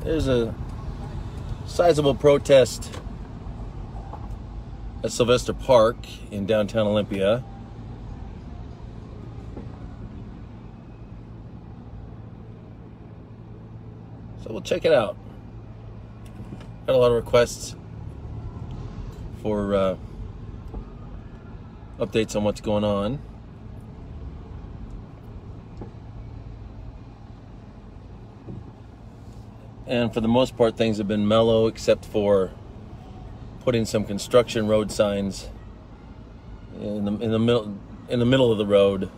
There's a sizable protest at Sylvester Park in downtown Olympia. So we'll check it out. Got a lot of requests for updates on what's going on. And for the most part, things have been mellow, except for putting some construction road signs in the middle of the road.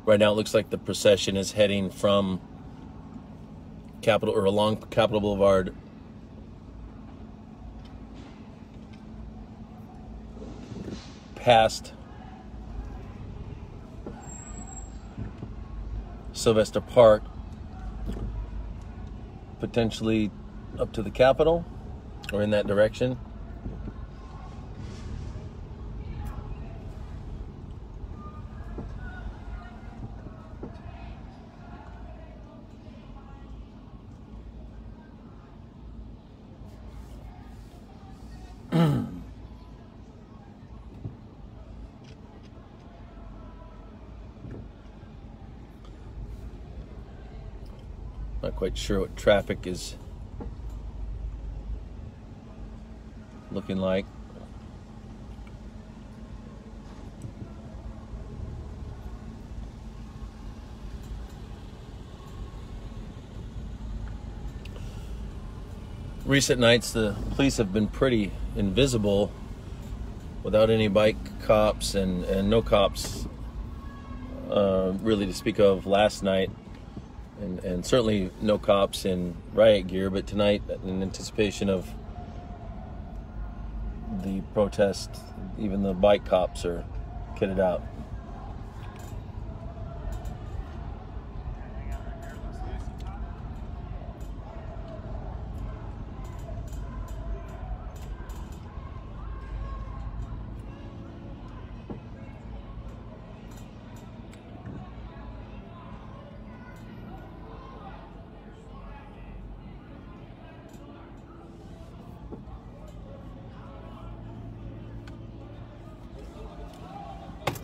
Right now, it looks like the procession is heading from Capitol or along Capitol Boulevard past Sylvester Park, potentially up to the Capitol or in that direction. Not quite sure what traffic is looking like. Recent nights, the police have been pretty invisible, without any bike cops and no cops really to speak of last night. And certainly no cops in riot gear, but tonight, in anticipation of the protest, even the bike cops are kitted out.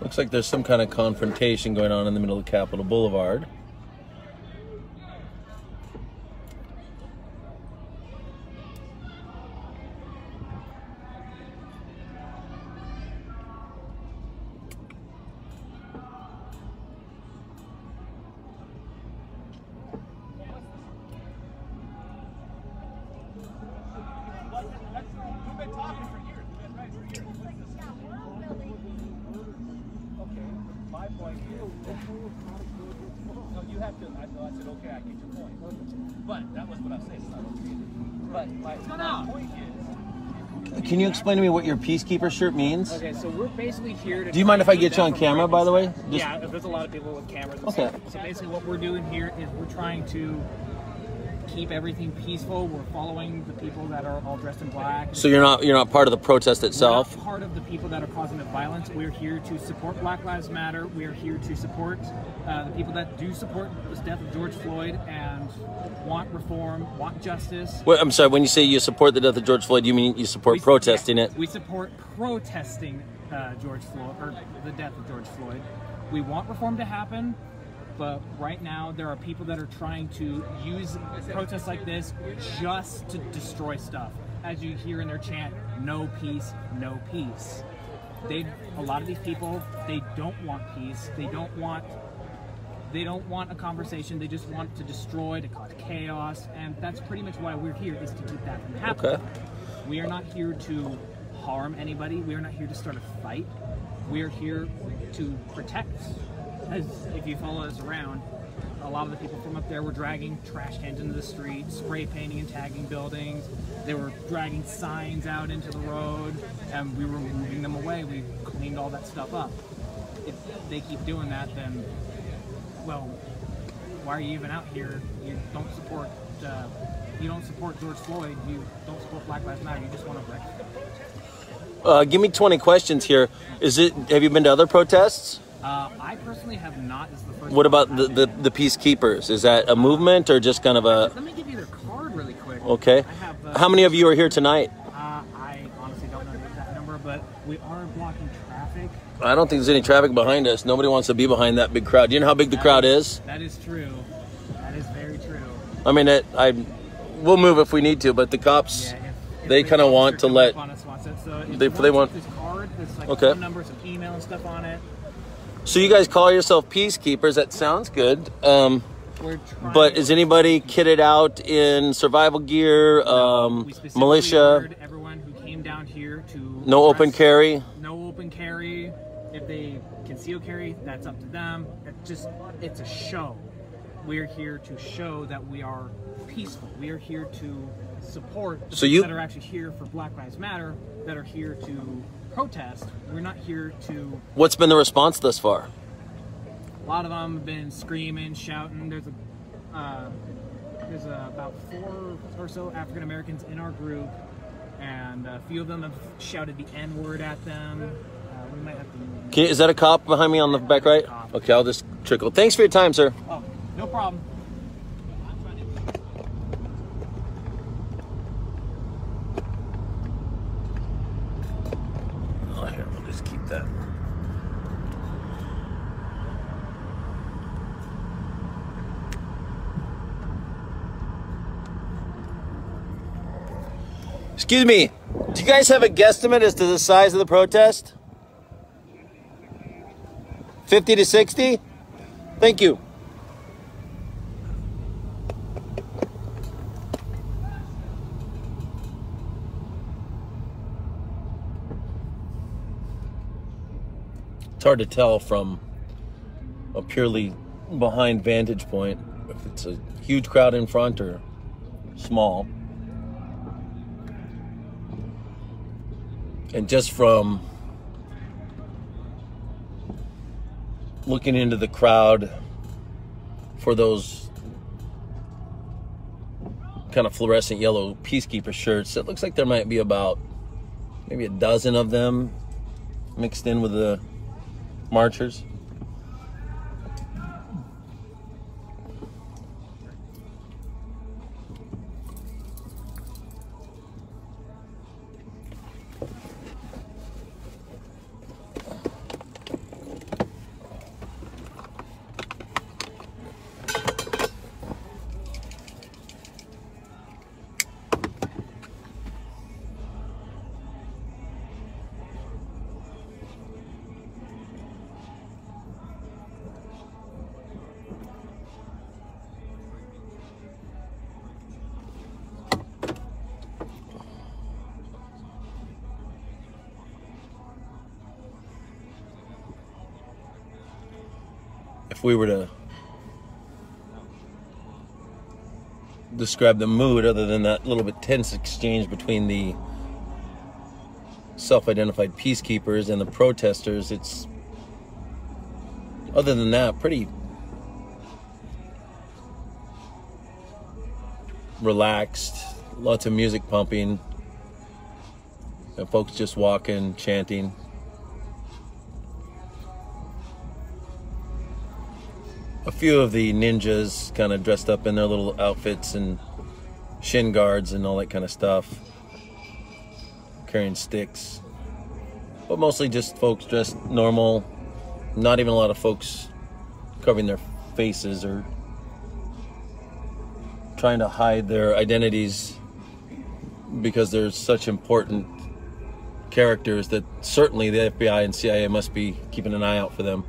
Looks like there's some kind of confrontation going on in the middle of Capitol Boulevard. No, you have to. I said, okay, I get your point. But that was what I said. It's not okay. But my point is. Can you explain to me what your Peacekeeper shirt means? Okay, so we're basically here to. Do you mind if I get you on camera, by the way? Yeah, there's a lot of people with cameras. And okay. Stuff. So basically, what we're doing here is we're trying to keep everything peaceful. We're following the people that are all dressed in black. So you're not part of the protest itself? We're not part of the people that are causing the violence. We're here to support Black Lives Matter. We're here to support the people that do support the death of George Floyd and want reform, want justice. Wait, I'm sorry, when you say you support the death of George Floyd, you mean you support protesting it? We support protesting George Floyd, or the death of George Floyd. We want reform to happen. But right now, there are people that are trying to use protests like this just to destroy stuff. As you hear in their chant, no peace, no peace. A lot of these people, they don't want peace. They don't want a conversation. They just want to destroy, to cause chaos. And that's pretty much why we're here, is to keep that from happening. Okay. We are not here to harm anybody. We are not here to start a fight. We are here to protect. As if you follow us around, a lot of the people from up there were dragging trash cans into the street, spray painting and tagging buildings. They were dragging signs out into the road, and we were moving them away. We cleaned all that stuff up. If they keep doing that, then, well, why are you even out here? You don't support George Floyd. You don't support Black Lives Matter. You just want to wreck. Give me 20 questions here. Have you been to other protests? I personally have not. This is the first What about the Peacekeepers? Is that a movement or just kind of a... Let me give you their card really quick. Okay. How many of you are here tonight? I honestly don't know the exact number, but we are blocking traffic. I don't think there's any traffic behind us. Nobody wants to be behind that big crowd. Do you know how big the crowd is? That is true. That is very true. I mean, we'll move if we need to, but the cops, if they kind of want to let... So they want this card, there's like okay. phone numbers and email and stuff on it. So you guys call yourself Peacekeepers. That sounds good. But is anybody kitted out in survival gear, we militia? Everyone who came down here to... No open carry? No open carry. If they conceal carry, that's up to them. It's a show. We're here to show that we are peaceful. We are here to support the people that are actually here for Black Lives Matter, that are here to protest. We're not here to... What's been the response thus far? A lot of them have been screaming, shouting. There's about 4 or so African Americans in our group, and a few of them have shouted the N-word at them. We might have to... Is that a cop behind me on the back right? Okay, I'll just trickle. Thanks for your time, sir. Oh, no problem. Oh, here, we'll just keep that. Excuse me, do you guys have a guesstimate as to the size of the protest? 50 to 60? Thank you. It's hard to tell from a purely behind vantage point if it's a huge crowd in front or small. And just from looking into the crowd for those kind of fluorescent yellow Peacekeeper shirts, it looks like there might be about maybe a dozen of them mixed in with the marchers. If we were to describe the mood, other than that little bit tense exchange between the self-identified peacekeepers and the protesters, it's, other than that, pretty relaxed, lots of music pumping, and folks just walking, chanting. A few of the ninjas kind of dressed up in their little outfits and shin guards and all that kind of stuff, carrying sticks, but mostly just folks dressed normal. Not even a lot of folks covering their faces or trying to hide their identities, because they're such important characters that certainly the FBI and CIA must be keeping an eye out for them.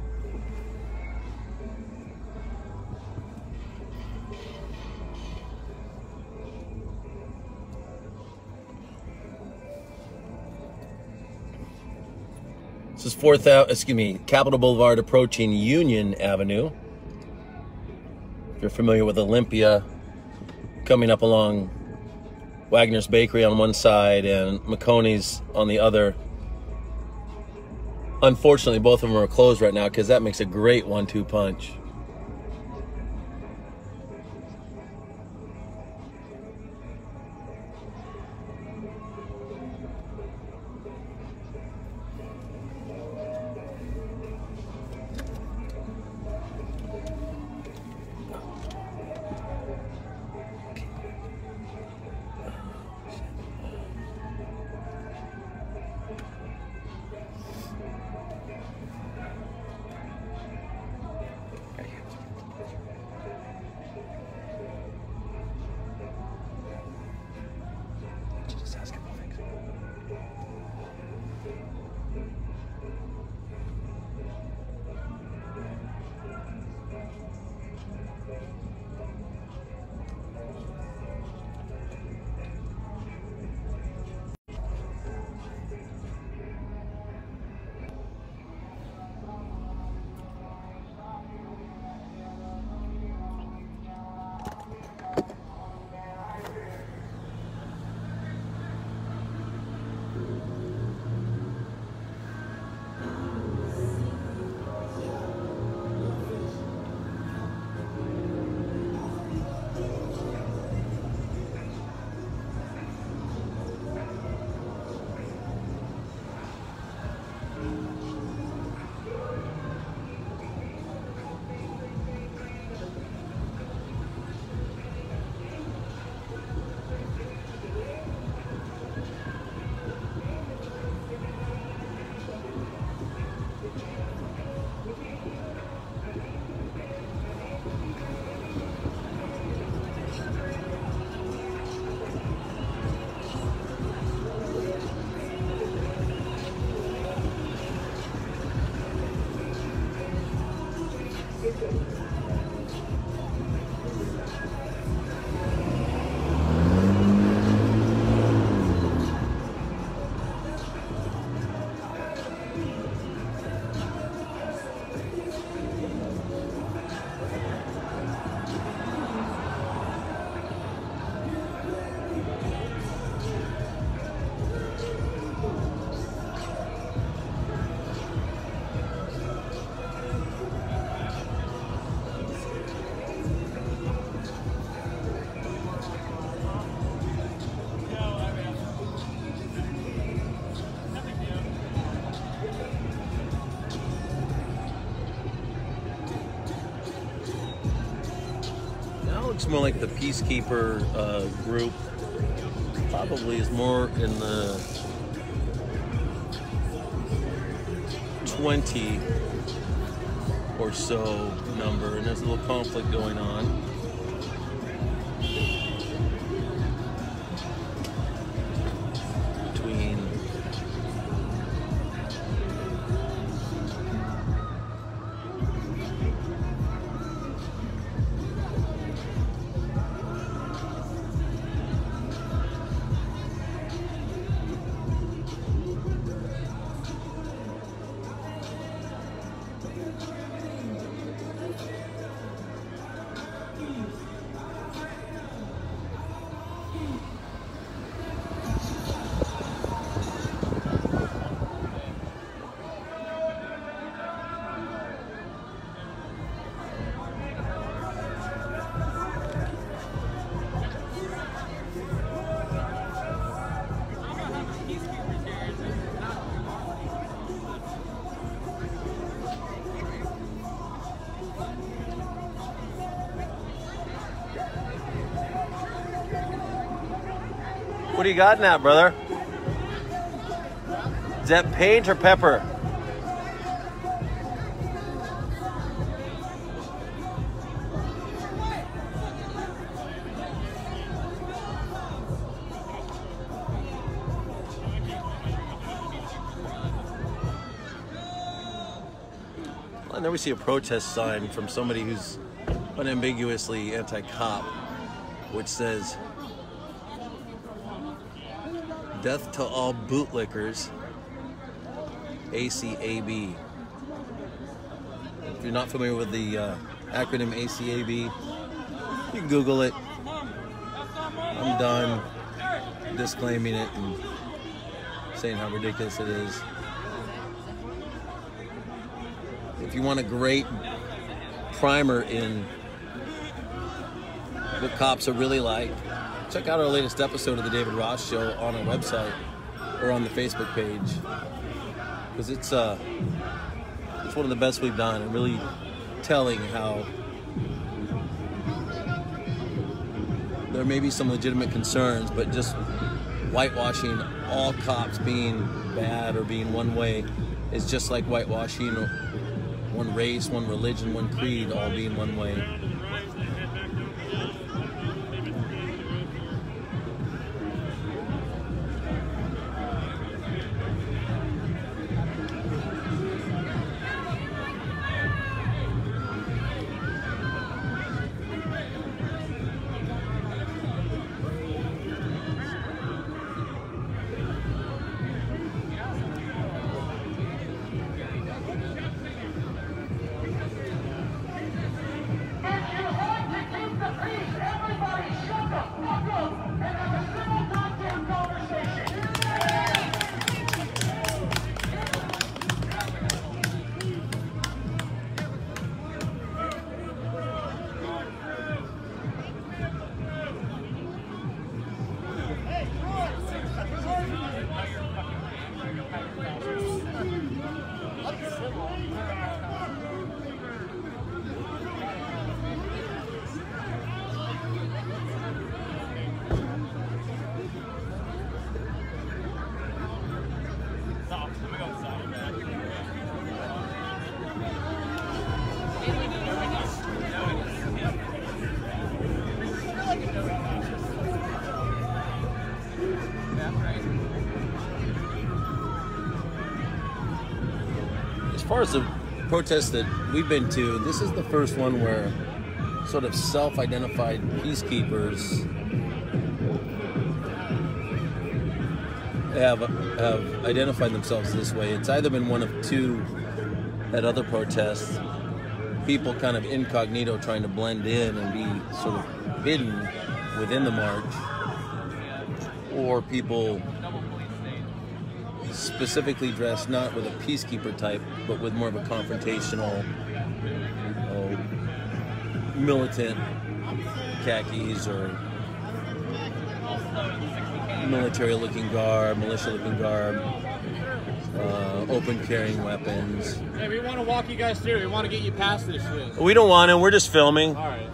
This is Capitol Boulevard approaching Union Avenue. If you're familiar with Olympia, coming up along Wagner's Bakery on one side and McConey's on the other. Unfortunately, both of them are closed right now because that makes a great 1-2 punch. Looks more like the peacekeeper group. Probably is more in the 20 or so number, and there's a little conflict going on. What do you got in that, brother? Is that paint or pepper? I never see a protest sign from somebody who's unambiguously anti-cop, which says, "Death to all bootlickers." ACAB. If you're not familiar with the acronym ACAB, you can Google it. I'm done disclaiming it and saying how ridiculous it is. If you want a great primer in what cops are really like, check out our latest episode of the David Ross Show on our website or on the Facebook page, because it's one of the best we've done, and really telling how there may be some legitimate concerns, but just whitewashing all cops being bad or being one way is just like whitewashing one race, one religion, one creed all being one way. As far as the protests that we've been to, this is the first one where sort of self-identified peacekeepers have identified themselves this way. It's either been one of two at other protests, people kind of incognito trying to blend in and be sort of hidden within the march, or people specifically dressed not with a peacekeeper type, but with more of a confrontational, militant khakis or military-looking garb, militia-looking garb, open carrying weapons. Hey, we want to walk you guys through. We want to get you past this shit. We don't want to. We're just filming. All right.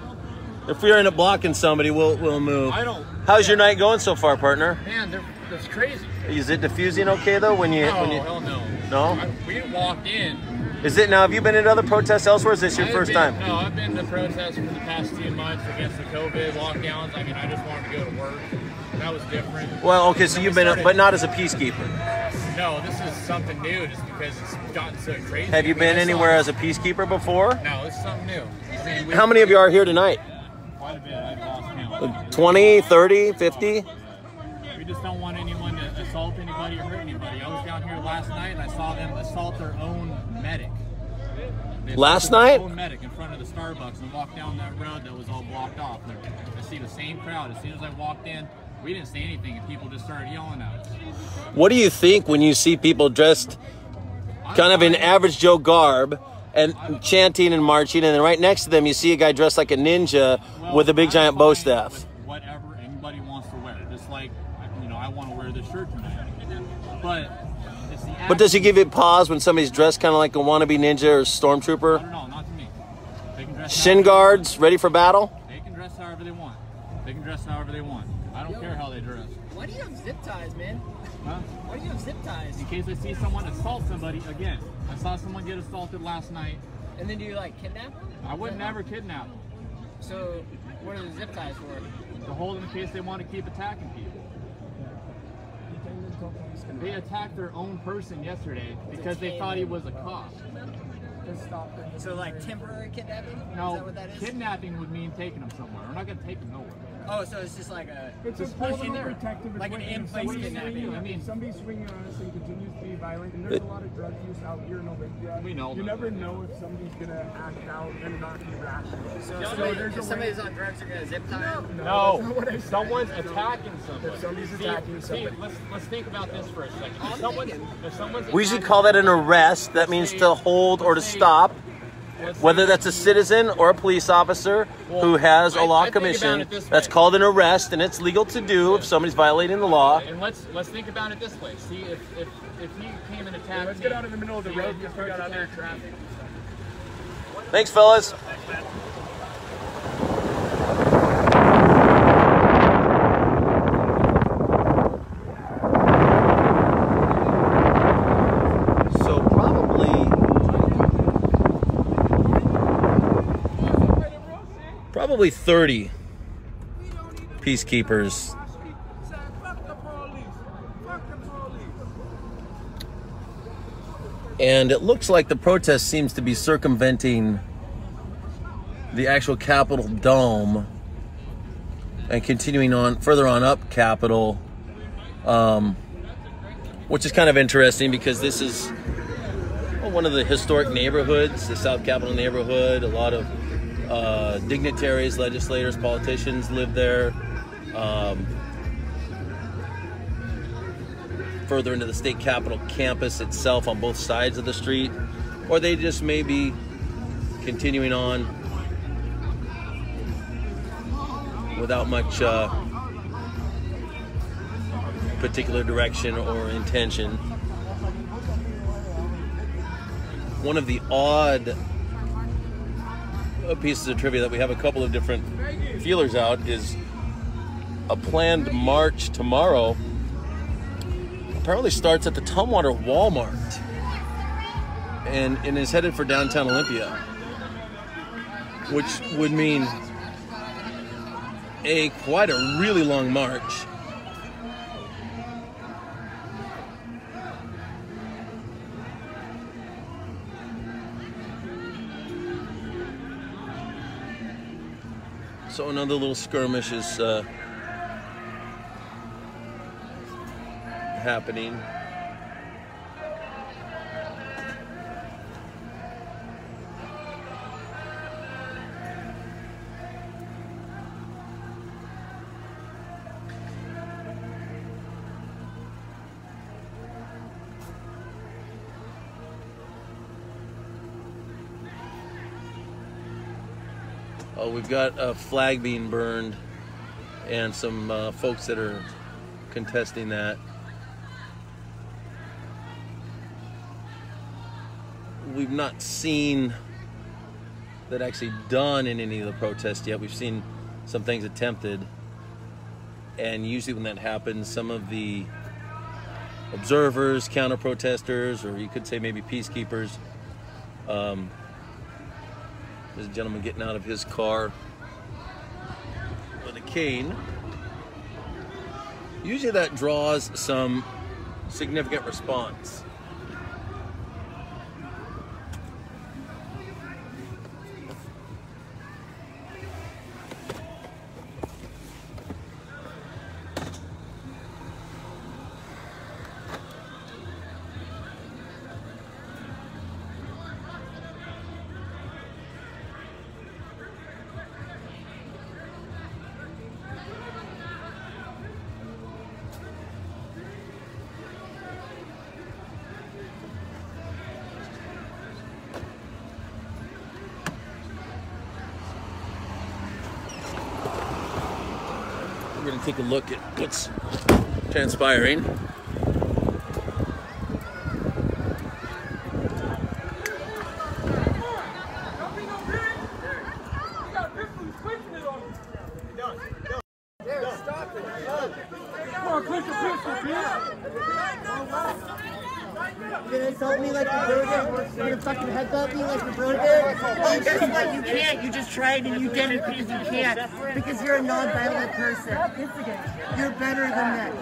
If we end up blocking somebody, we'll move. I don't. How's your night going so far, partner? Man, that's crazy. Is it diffusing okay though? When you Hell no. No? We walked in. Is it now? Have you been at other protests elsewhere? Is this your first time? No, I've been to protests for the past 2 months against the COVID lockdowns. I mean, I just wanted to go to work. That was different. Well, okay, so you've been, but not as a peacekeeper. No, this is something new just because it's gotten so crazy. Have you been anywhere as a peacekeeper before? No, it's something new. I mean, How many of you are here tonight? Quite a bit. I've lost count. 20, 30, 50? We just don't want anyone to assault anybody or hurt anybody. I was down here last night and I saw them assault their own medic. Last night? Their own medic in front of the Starbucks and walked down that road that was all blocked off. I see the same crowd. As soon as I walked in, we didn't say anything and people just started yelling at us. What do you think when you see people dressed kind of in average Joe garb and chanting and marching, and then right next to them you see a guy dressed like a ninja with a big giant bow staff? Whatever anybody wants to wear. Just like, you know, I want to wear this shirt tonight. But it's the But does it give you pause when somebody's dressed kind of like a wannabe ninja or stormtrooper? I don't know, not to me. They can dress Shin guards, ready for battle? They can dress however they want. They can dress however they want. I don't care how they dress. Why do you have zip ties, man? Huh? Why do you have zip ties? In case I see someone assault somebody again. I saw someone get assaulted last night. And then do you like kidnap them? I would never kidnap them. So what are the zip ties for? To hold them in case they want to keep attacking people. They attacked their own person yesterday because they thought he was a cop. So like temporary kidnapping? Is that No, what that is? kidnapping would mean taking them somewhere. We're not going to take them nowhere. Oh, so it's just like a It's a protective, like an in-place kidnapping. I mean, somebody's swinging on us and continues to be violent, and there's a lot of drug use out here in Olympia. We know You that. never know if somebody's gonna act out and not be rational. So there's if somebody's on drugs, they're gonna zip tie them? No, if someone's attacking somebody. If somebody's attacking somebody. Let's think about this for a second. If someone's We should call that an arrest. That means to hold or to stop. Whether that's a citizen or a police officer who has a law I think about commission, it this way. that's called an arrest, and it's legal to do if somebody's violating the law. And let's think about it this way. See, if he came and attacked Let's get out of the middle of the road because we got other traffic. Thanks, fellas. So probably 30 peacekeepers. And it looks like the protest seems to be circumventing the actual Capitol dome and continuing on further on up Capitol, which is kind of interesting because this is one of the historic neighborhoods, the South Capitol neighborhood. A lot of dignitaries, legislators, politicians live there. Further into the state capitol campus itself on both sides of the street, or they just may be continuing on without much particular direction or intention. One of the odd pieces of trivia that we have a couple of different feelers out is a planned march tomorrow apparently starts at the Tumwater Walmart and is headed for downtown Olympia, which would mean quite a really long march. So another little skirmish is happening. Oh, we've got a flag being burned and some folks that are contesting that. We've not seen that actually done in any of the protests yet. We've seen some things attempted, and usually when that happens, some of the observers, counter-protesters, or you could say maybe peacekeepers, there's a gentleman getting out of his car with a cane. Usually that draws some significant response. We're going to take a look at what's transpiring. You're gonna insult me like you wrote it? You're gonna fucking headbutt me like you wrote it? Oh, guess what? You can't. You just tried and you didn't because you can't. Because you're a non-violent person. You're better than this.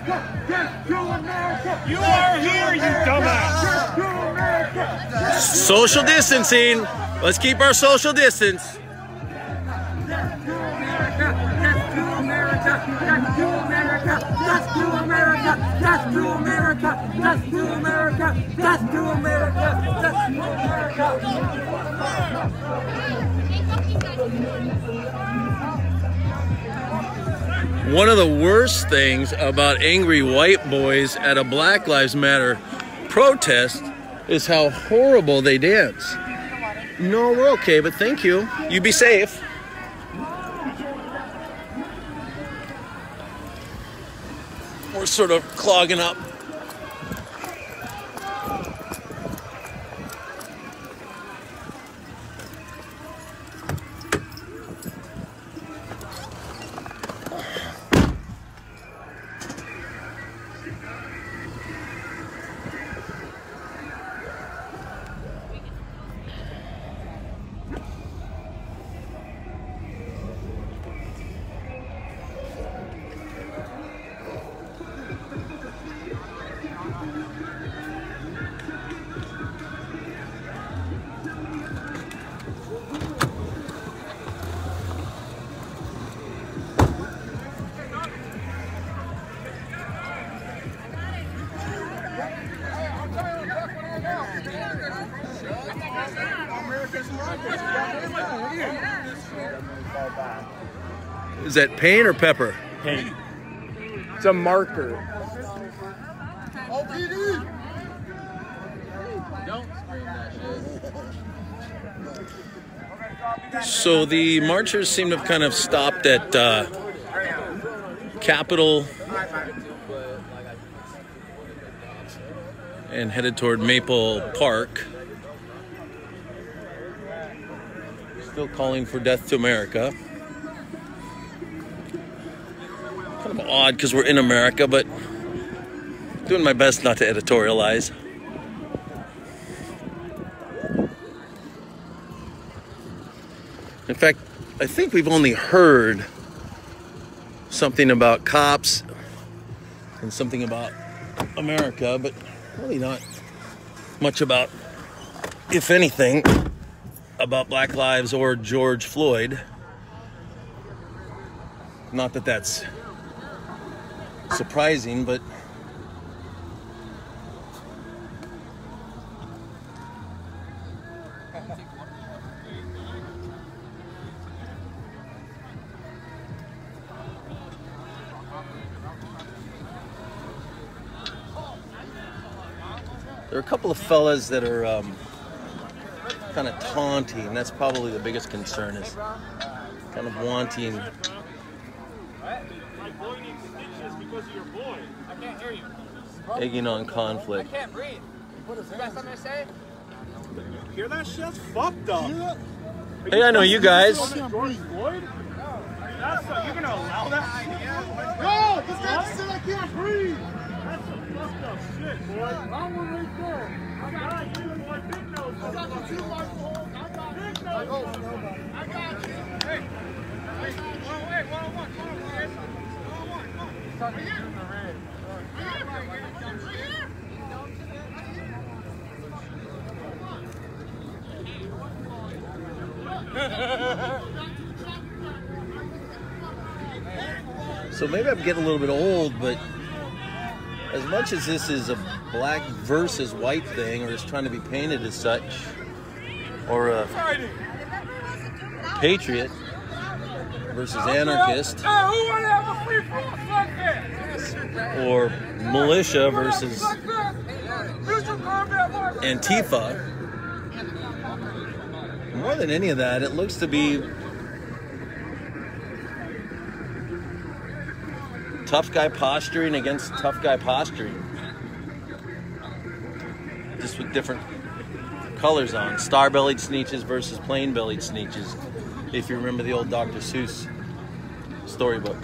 You are here, you dumbass. Social distancing. Let's keep our social distance. One of the worst things about angry white boys at a Black Lives Matter protest is how horrible they dance. No, we're okay, but thank you. You be safe. We're sort of clogging up. Is that paint or pepper? Paint. It's a marker. So the marchers seem to have kind of stopped at Capitol and headed toward Maple Park. Still calling for death to America. Kind of odd because we're in America, but doing my best not to editorialize. In fact, I think we've only heard something about cops and something about America, but really not much about, if anything, about Black Lives or George Floyd. Not that that's surprising, but there are a couple of fellas that are kind of taunting. That's probably the biggest concern, is kind of wanting. Egging on conflict. I can't breathe. You got something to say? Hear that shit? That's fucked up. Hey, I know you guys. George Floyd? That's you're gonna allow that? Yo, this guy just said I can't breathe. That's some fucked up shit, boy. I'm one right there. I got you, boy. Big nose. I got the two rifles. I got Big you. nose. I got you. Hey, wait, one-on-one. So maybe I'm getting a little bit old, but as much as this is a black versus white thing, or is trying to be painted as such, or a patriot versus anarchist, or militia versus Antifa, more than any of that, it looks to be tough guy posturing against tough guy posturing. Just with different colors on. Star-bellied sneetches versus plain-bellied sneetches, if you remember the old Dr. Seuss storybook.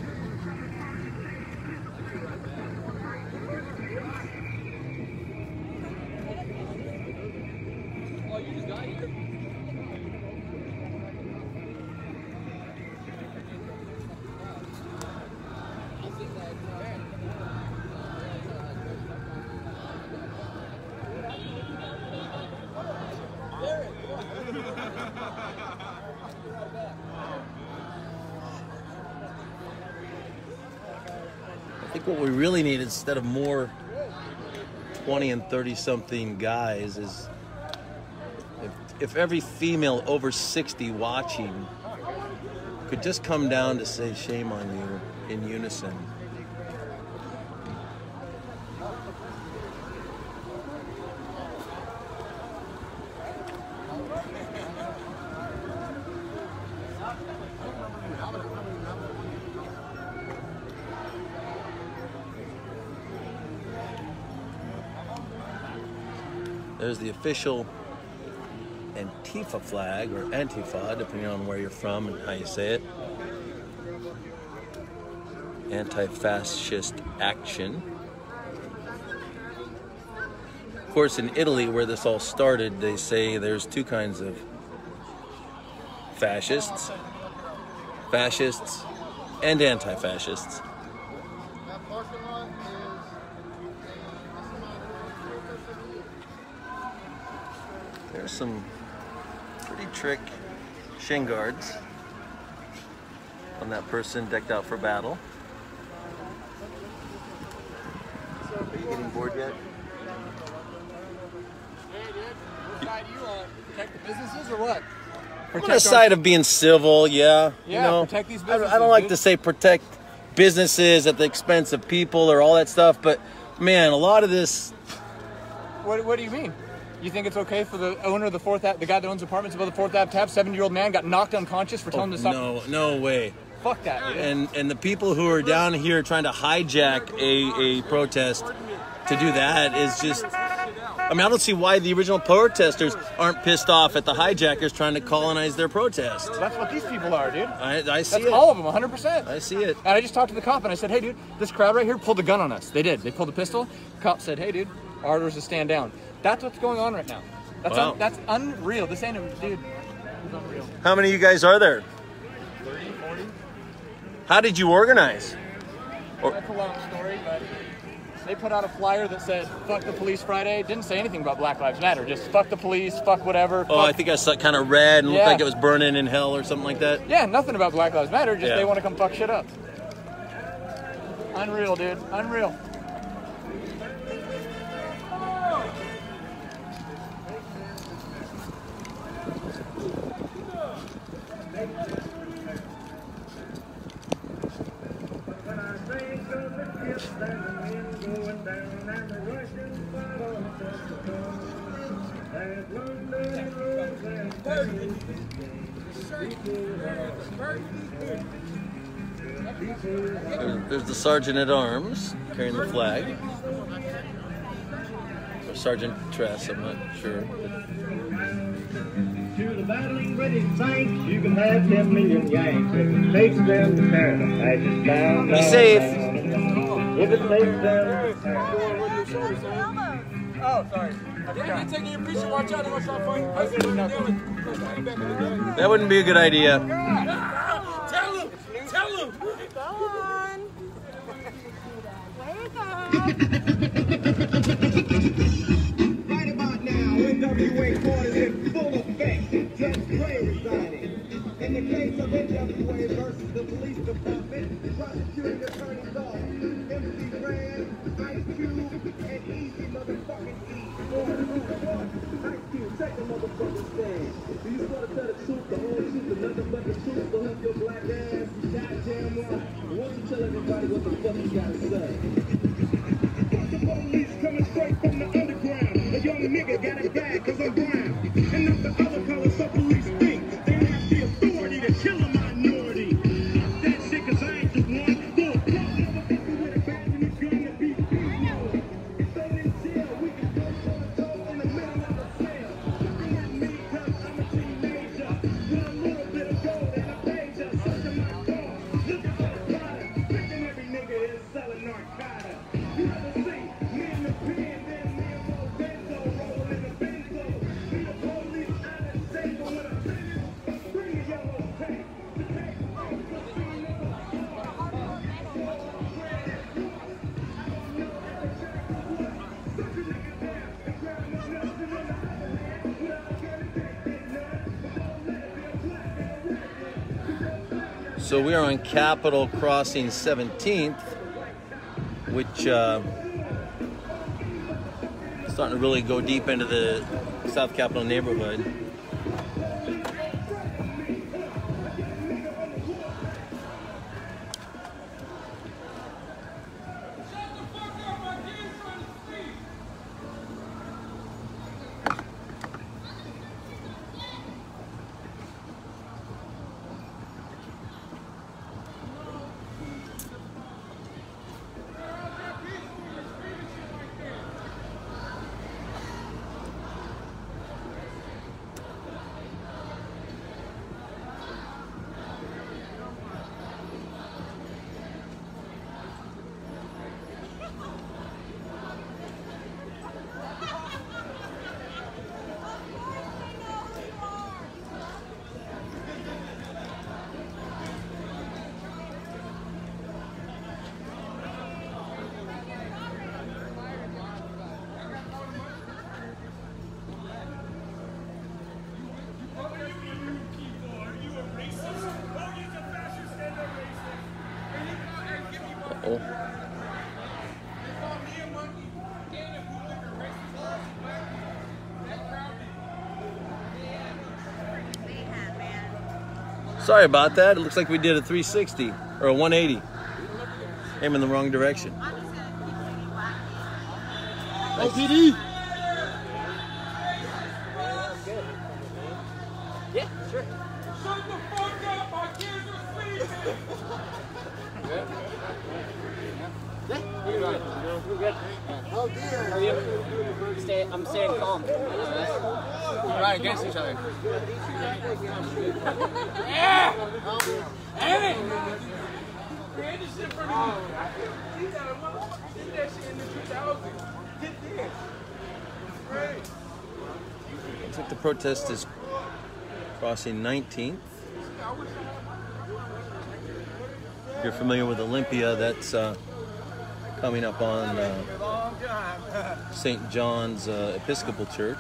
think what we really need, instead of more 20 and 30 something guys, is if every female over 60 watching could just come down to say shame on you in unison. There's the official Antifa flag, or Antifa, depending on where you're from and how you say it. Anti-fascist action. Of course, in Italy, where this all started, they say there's two kinds of fascists. Fascists and anti-fascists. There's some pretty trick shin guards on that person decked out for battle. Are you getting bored yet? Hey, dude, what side do you on? Protect the businesses or what? I'm on the side of being civil, yeah. Yeah, you know, protect these businesses. I don't like dude. to say protect businesses at the expense of people or all that stuff, but man, a lot of this. What do you mean? You think it's okay for the owner of the the guy that owns apartments above the 4th Ave tab, 7-year-old man got knocked unconscious for telling him to stop? No way. Fuck that, dude. And the people who are down here trying to hijack a protest to do that is just. I mean, I don't see why the original protesters aren't pissed off at the hijackers trying to colonize their protest. That's what these people are, dude. I see That's it. all of them, 100%. I see it. And I just talked to the cop and I said, hey, dude, this crowd right here pulled a gun on us. They did. They pulled a pistol. The cop said, hey, dude, our orders to stand down. That's what's going on right now. That's Wow. that's unreal. This ain't dude. It's unreal. How many of you guys are there? 30, 40. How did you organize? That's a long story, but they put out a flyer that said, fuck the police Friday. Didn't say anything about Black Lives Matter. Just fuck the police, fuck whatever. Oh, fuck. I think I saw it kind of red and looked Yeah. like it was burning in hell or something like that. Yeah, nothing about Black Lives Matter. Just Yeah. they want to come fuck shit up. Unreal, dude. Unreal. There's the sergeant at arms carrying the flag. Or Sergeant Tress, I'm not sure. To the battling British Saints, you can have 10 million Yanks. If it takes them to paradise, down. Be safe. If it takes them to paradise. Oh, sorry. Yeah, taking your picture. Watch out. Watch out. That wouldn't be a good idea. Tell him. Tell him. Go on. Way to go. Right about now, NWA quarters in full effect. Judge Gray resigning. In the case of NWA versus the police department, prosecuting attorneys are MC Ran, Ice Cube, and Easy motherfucking E. Ice Cube, take the motherfucking stand. Do you want to tell the truth, the whole truth, and nothing but the truth to help your black ass? Goddamn right. Why don't you tell everybody what the fuck you gotta say? The police coming straight from the underground. A young nigga got it bad cause I'm brown. And not the other colors of police think. They have the authority to kill a minority. That shit cause I ain't the one. Full of people with a badge and a gun to be free. Thrown in jail, we can go toe in the middle of a cell. Looking at me cause I'm a teenager. With a little bit of gold and a pager. Sucking my car. Looking for the product. Thinking every nigga is selling narcotics. You ever see me in the pen, then me and Mo Benzo rolling in the benzo. Me the police out of shape, but when I finish, bring a yellow tape. The tape off the casino. Such a nigga down and grab my nuts and run out of there. Without getting taken none, but don't let it be a black and red. So we are on Capitol Crossing 17th. which starting to really go deep into the South Capitol neighborhood. Sorry about that. It looks like we did a 360 or a 180. Aim in the wrong direction. OPD. Yeah, sure. Shut the fuck up! My kids are sleeping! We're good. Oh dear. How are you? I'm staying calm. We're right against each other. Yeah! Damn it! Man, this shit for me. Did that shit in the 2000s. Did this. Great. Looks like the protest is crossing 19th. If you're familiar with Olympia, that's coming up on St. John's Episcopal Church.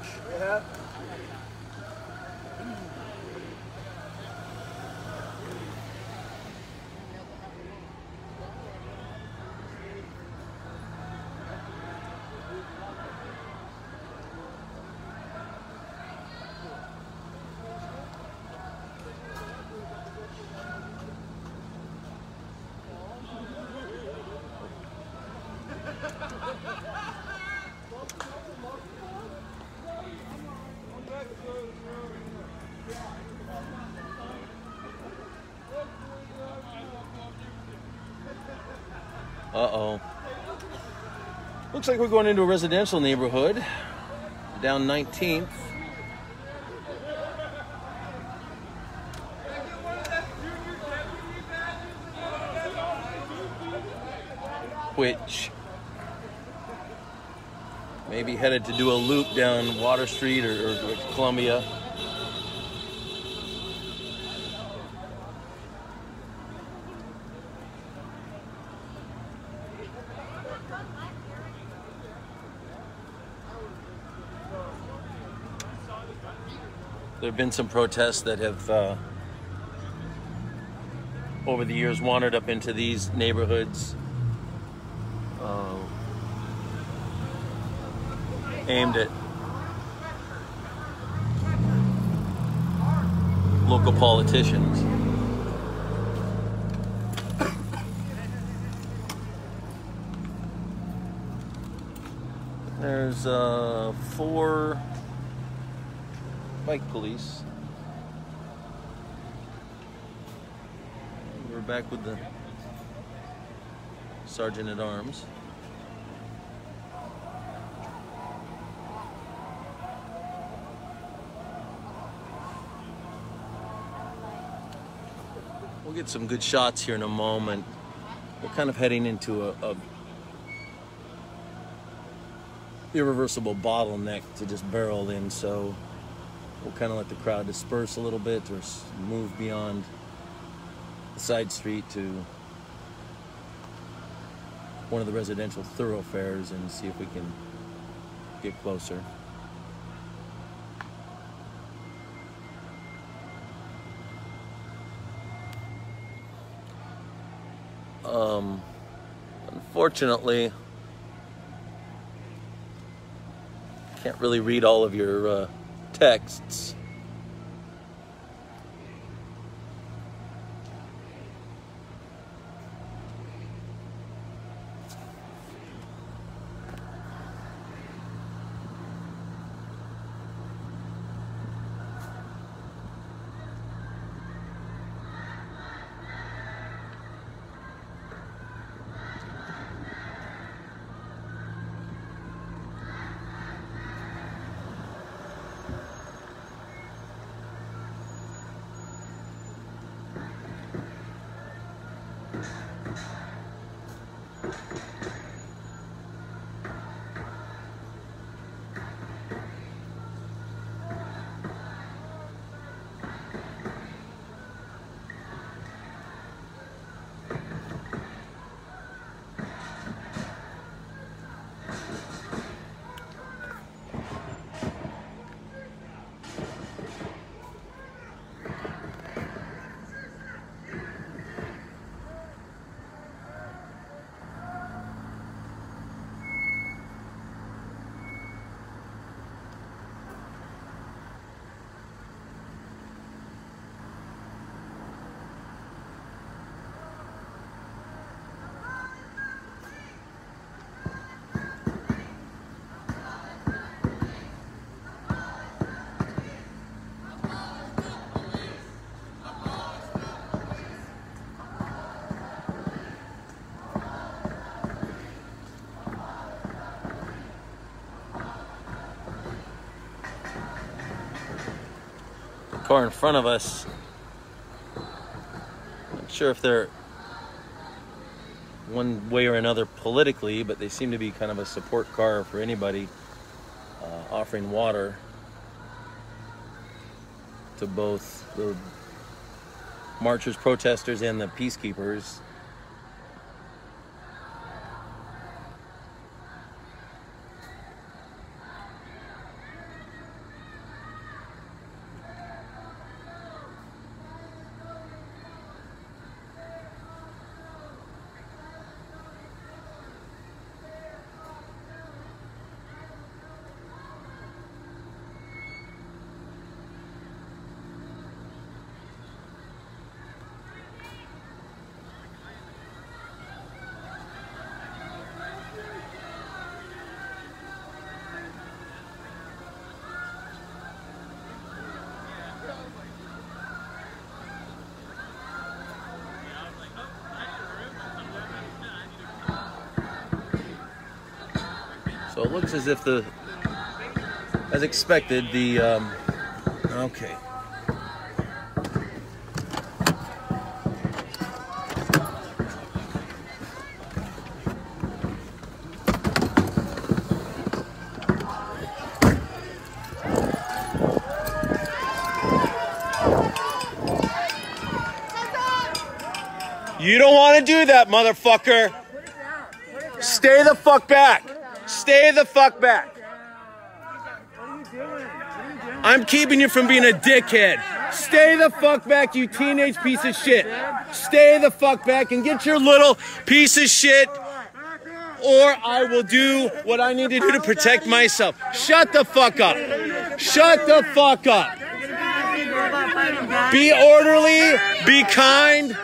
Uh-oh. Looks like we're going into a residential neighborhood down 19th. Which may be headed to do a loop down Water Street or Columbia. There have been some protests that have, over the years, wandered up into these neighborhoods, aimed at local politicians. There's 4 bike police. We're back with the Sergeant at Arms. We'll get some good shots here in a moment. We're kind of heading into a irreversible bottleneck to just barrel in, so we'll kind of let the crowd disperse a little bit or move beyond the side street to one of the residential thoroughfares and see if we can get closer. Unfortunately, can't really read all of your texts. Car in front of us, not sure if they're one way or another politically, but they seem to be kind of a support car for anybody offering water to both the marchers, protesters, and the peacekeepers. So it looks as if as expected, okay. You don't want to do that, motherfucker. Stay the fuck back. Stay the fuck back. I'm keeping you from being a dickhead. Stay the fuck back, you teenage piece of shit. Stay the fuck back and get your little piece of shit, or I will do what I need to do to protect myself. Shut the fuck up. Shut the fuck up. Be orderly, be kind,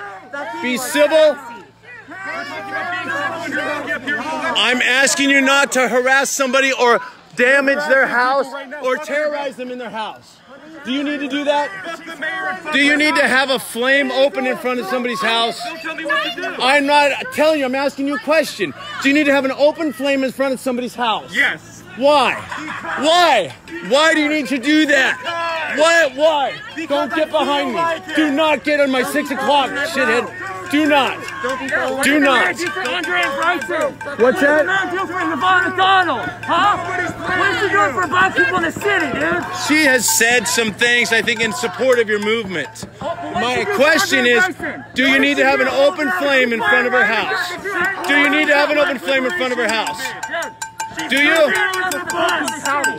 be civil. I'm asking you not to harass somebody or damage their house or terrorize them in their house. Do you need to do that? Do you need to have a flame open in front of somebody's house? I'm not telling you, I'm asking you a question. Do you need to have an open flame in front of somebody's house? Yes. Why? Why? Why do you need to do that? Why? Don't get behind me. Do not get on my 6 o'clock, shithead. Do not. Do not. What's that? What is she doing for black people in the city, dude? She has said some things, I think, in support of your movement. My question is, do you need to have an open flame in front of her house? Do you need to have an open flame in front of her house? Do you?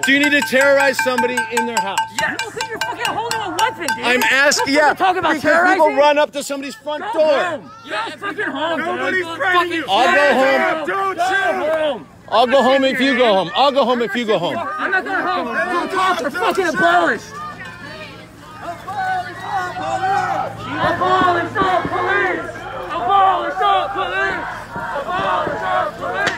Do you need to terrorize somebody in their house? Yes. You think you're fucking holding a nothing, dude. I'm asking, yeah. Talk about because terrorizing. people run up to somebody's front door. Home. Yeah, fucking home. Nobody's praying you. I'll go home. Don't shoot. I'll go home if you go home. I'll go home if you go home. I'm not going home. The cops are fucking abolished. Abolish all police. Abolish all police. Abolish all police. Abolish all police.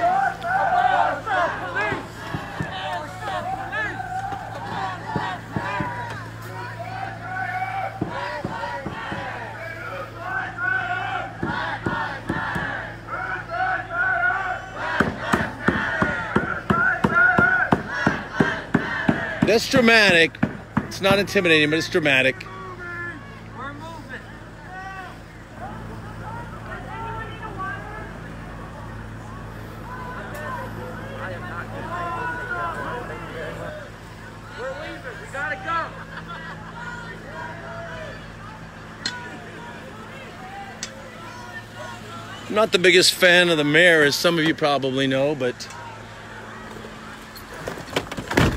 That's dramatic. It's not intimidating, but it's dramatic. We're moving. We're leaving. We gotta go. I'm not the biggest fan of the mayor, as some of you probably know, but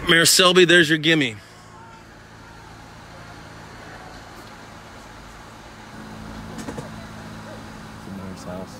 Mayor Selby, there's your gimme. The mayor's house.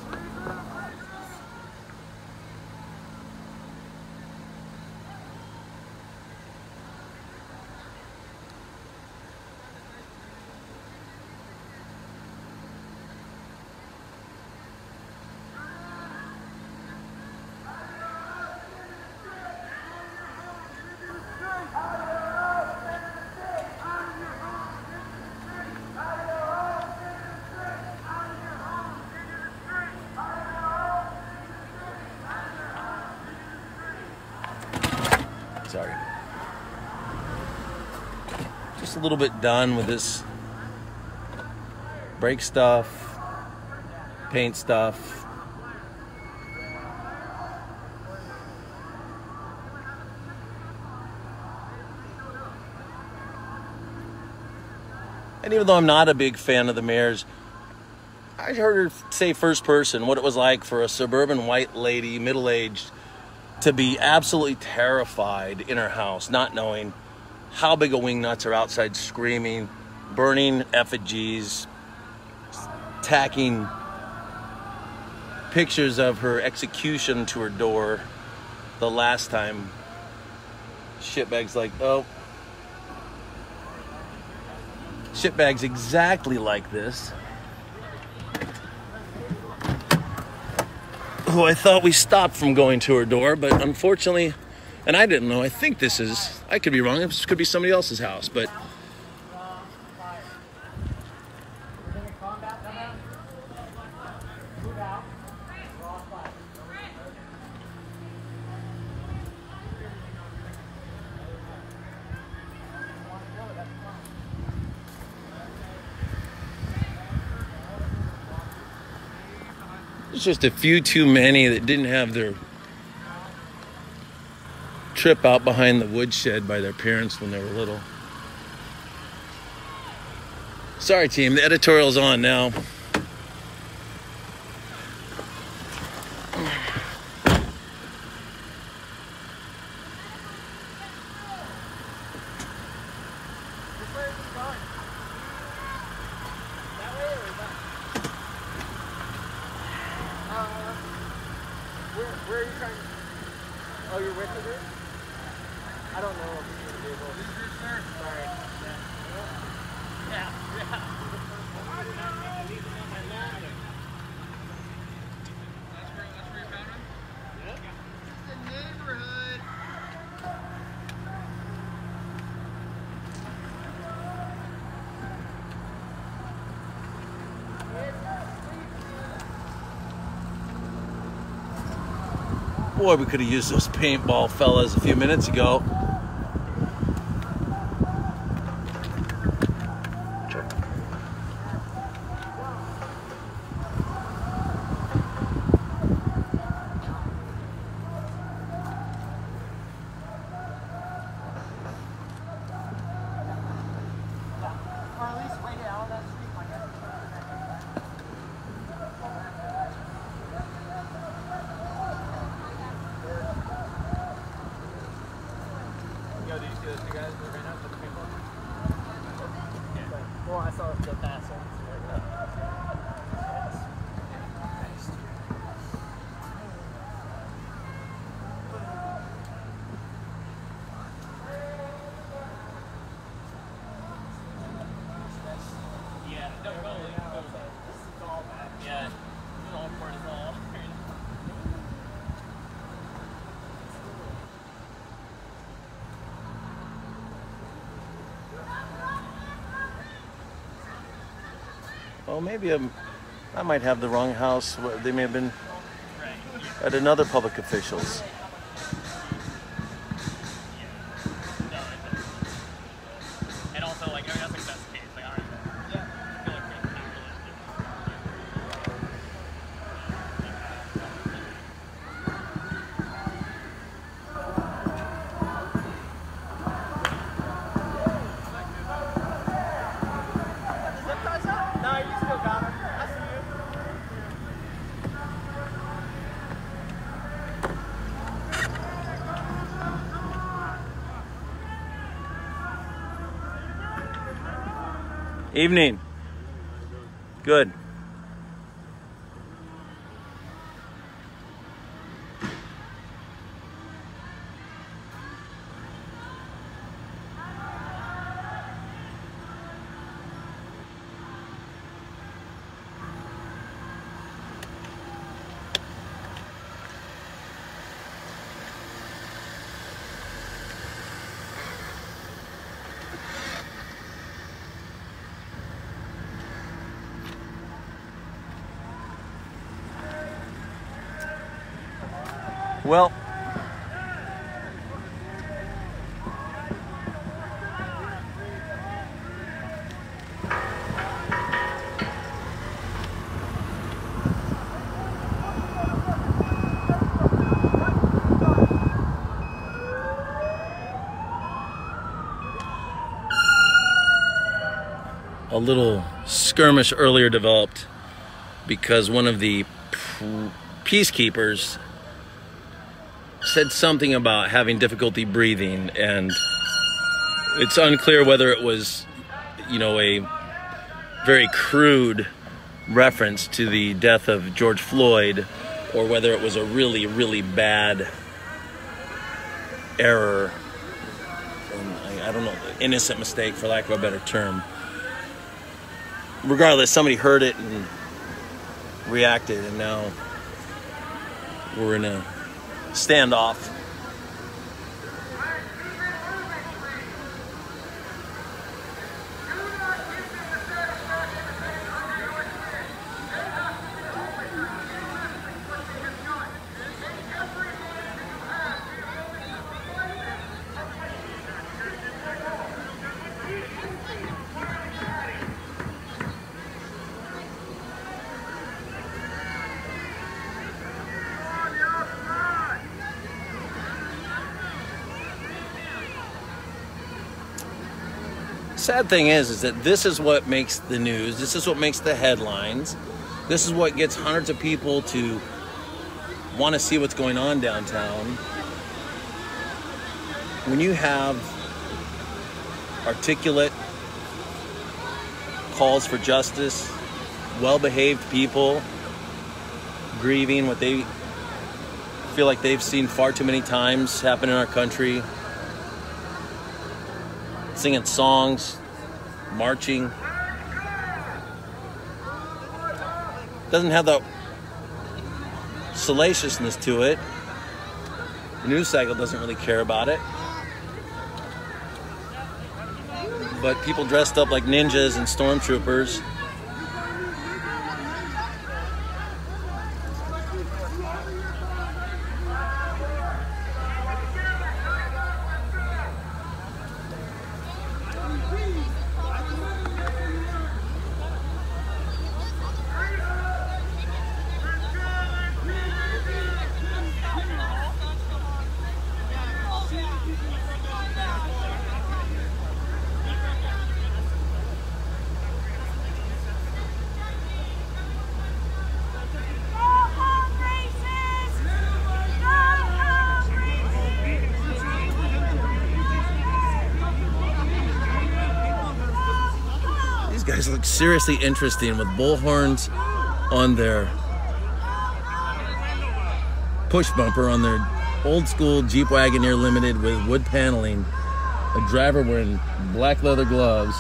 Sorry. Just a little bit done with this brake stuff, paint stuff. And even though I'm not a big fan of the mayor's, I heard her say first person what it was like for a suburban white lady, middle-aged, to be absolutely terrified in her house, not knowing how big of wingnuts are outside screaming, burning effigies, tacking pictures of her execution to her door the last time. Shitbags like, oh. Shitbags exactly like this. Who I thought we stopped from going to her door, but unfortunately, and I didn't know, I think this is, I could be wrong, this could be somebody else's house, but there's just a few too many that didn't have their trip out behind the woodshed by their parents when they were little. Sorry, team, the editorial's on now. Where are you trying to... Oh, you're with her? I don't know if you're going to be able to... This is your shirt? Sorry. Yeah. That's where you found him? Yep. The neighborhood. Boy, we could have used those paintball fellas a few minutes ago. Well, I saw the past ones. Yeah, no, totally. It's all bad. Yeah, it's all for us all. Oh, maybe I might have the wrong house. They may have been at another public official's. And also, like, I mean, that's like best case. Like, all right. Yeah. I feel like we're not No, you still got him. I see you. Evening. Good. Well, a little skirmish earlier developed because one of the peacekeepers said something about having difficulty breathing, and it's unclear whether it was, you know, a very crude reference to the death of George Floyd, or whether it was a really, really bad error, I don't know, innocent mistake, for lack of a better term. Regardless, somebody heard it and reacted, and now we're in a standoff. Sad thing is that this is what makes the news. This is what makes the headlines. This is what gets hundreds of people to want to see what's going on downtown. When you have articulate calls for justice, well-behaved people grieving what they feel like they've seen far too many times happen in our country, singing songs, marching, doesn't have the salaciousness to it. The news cycle doesn't really care about it. But people dressed up like ninjas and stormtroopers These guys look seriously interesting with bull horns on their push bumper on their old school Jeep Wagoneer Limited with wood paneling, a driver wearing black leather gloves,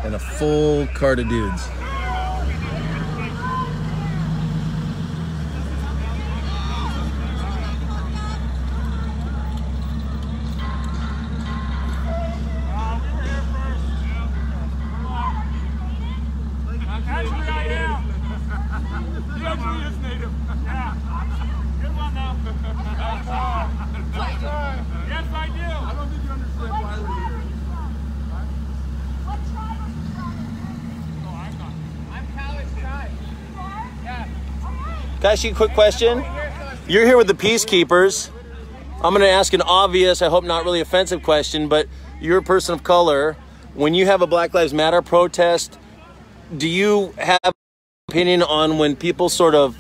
and a full cart of dudes. Can I ask you a quick question? You're here with the Peacekeepers. I'm going to ask an obvious, I hope not really offensive question, but you're a person of color. When you have a Black Lives Matter protest, do you have an opinion on when people sort of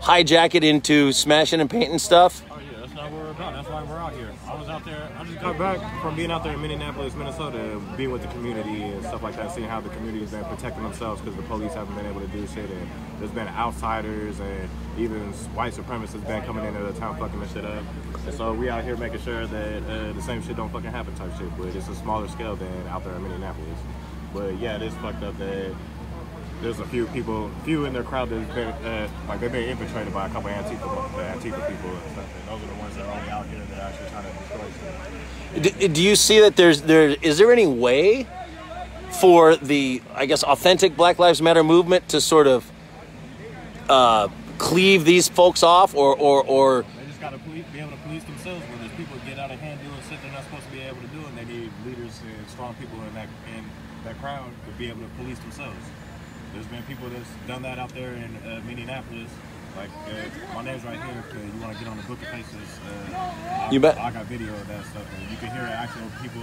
hijack it into smashing and painting stuff? Oh yeah, that's not what we're about. That's why we're out here. I was out there, I just got back from being out there in Minneapolis, Minnesota, being with the community and stuff like that, seeing how the community has been protecting themselves because the police haven't been able to do shit, and there's been outsiders and even white supremacists been coming into the town fucking this shit up. And so we out here making sure that the same shit don't fucking happen type shit, but it's a smaller scale than out there in Minneapolis. But yeah, it is fucked up that there's a few in their crowd that's been, like they've been infiltrated by a couple of Antifa people and stuff. And those are the ones that are only out here that are actually trying to destroy shit. Do you see that is there any way for the, I guess, authentic Black Lives Matter movement to sort of cleave these folks off, or they just gotta be able to police themselves when there's people get out of hand doing shit they're not supposed to be able to do, and they need leaders and strong people in that crowd to be able to police themselves. There's been people that's done that out there in Minneapolis. Like, my name's right here. If you want to get on the book of faces, you bet. I got video of that stuff. And you can hear actual people,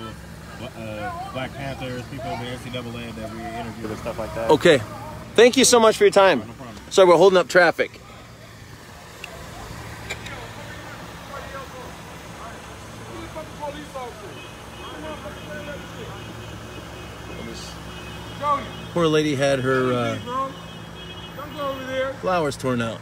Black Panthers, people in the NCAA that we interviewed and stuff like that. Okay. Thank you so much for your time. No problem. Sorry, we're holding up traffic. Poor lady had her flowers torn out.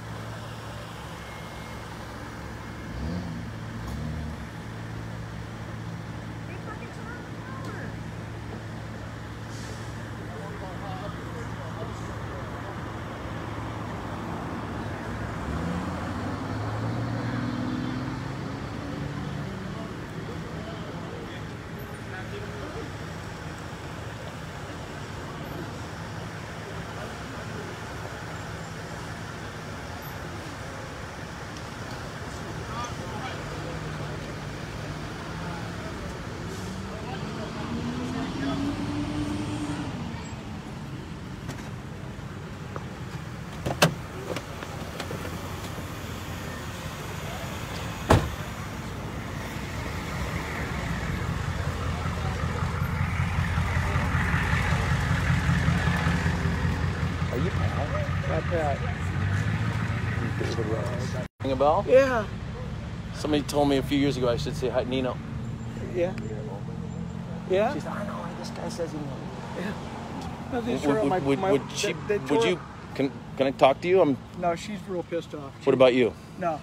Ring a bell? Yeah. Somebody told me a few years ago I should say hi, Nino. Yeah. Yeah. She said, I know why this guy says he knows. Yeah. Can I talk to you? No, she's real pissed off. What about you? No.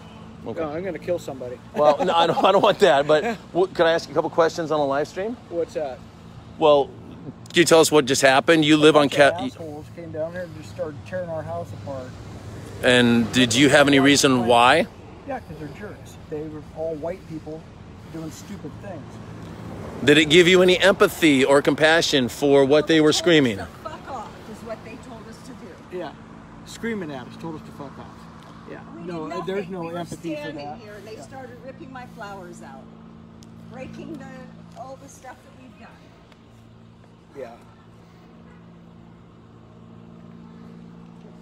Okay. No, I'm going to kill somebody. Well, no, I don't want that, but can I ask you a couple questions on the live stream? What's that? Well, can you tell us what just happened? You live on assholes came down here and just started tearing our house apart. And did you have any reason why? Yeah, because they're jerks. They were all white people doing stupid things. Did it give you any empathy or compassion for what they were screaming? Fuck off is what they told us to do. Yeah, screaming at us, told us to fuck off. Yeah, No, there's no we empathy were for standing that. Here and they started ripping my flowers out, breaking all the stuff that we've done. Yeah.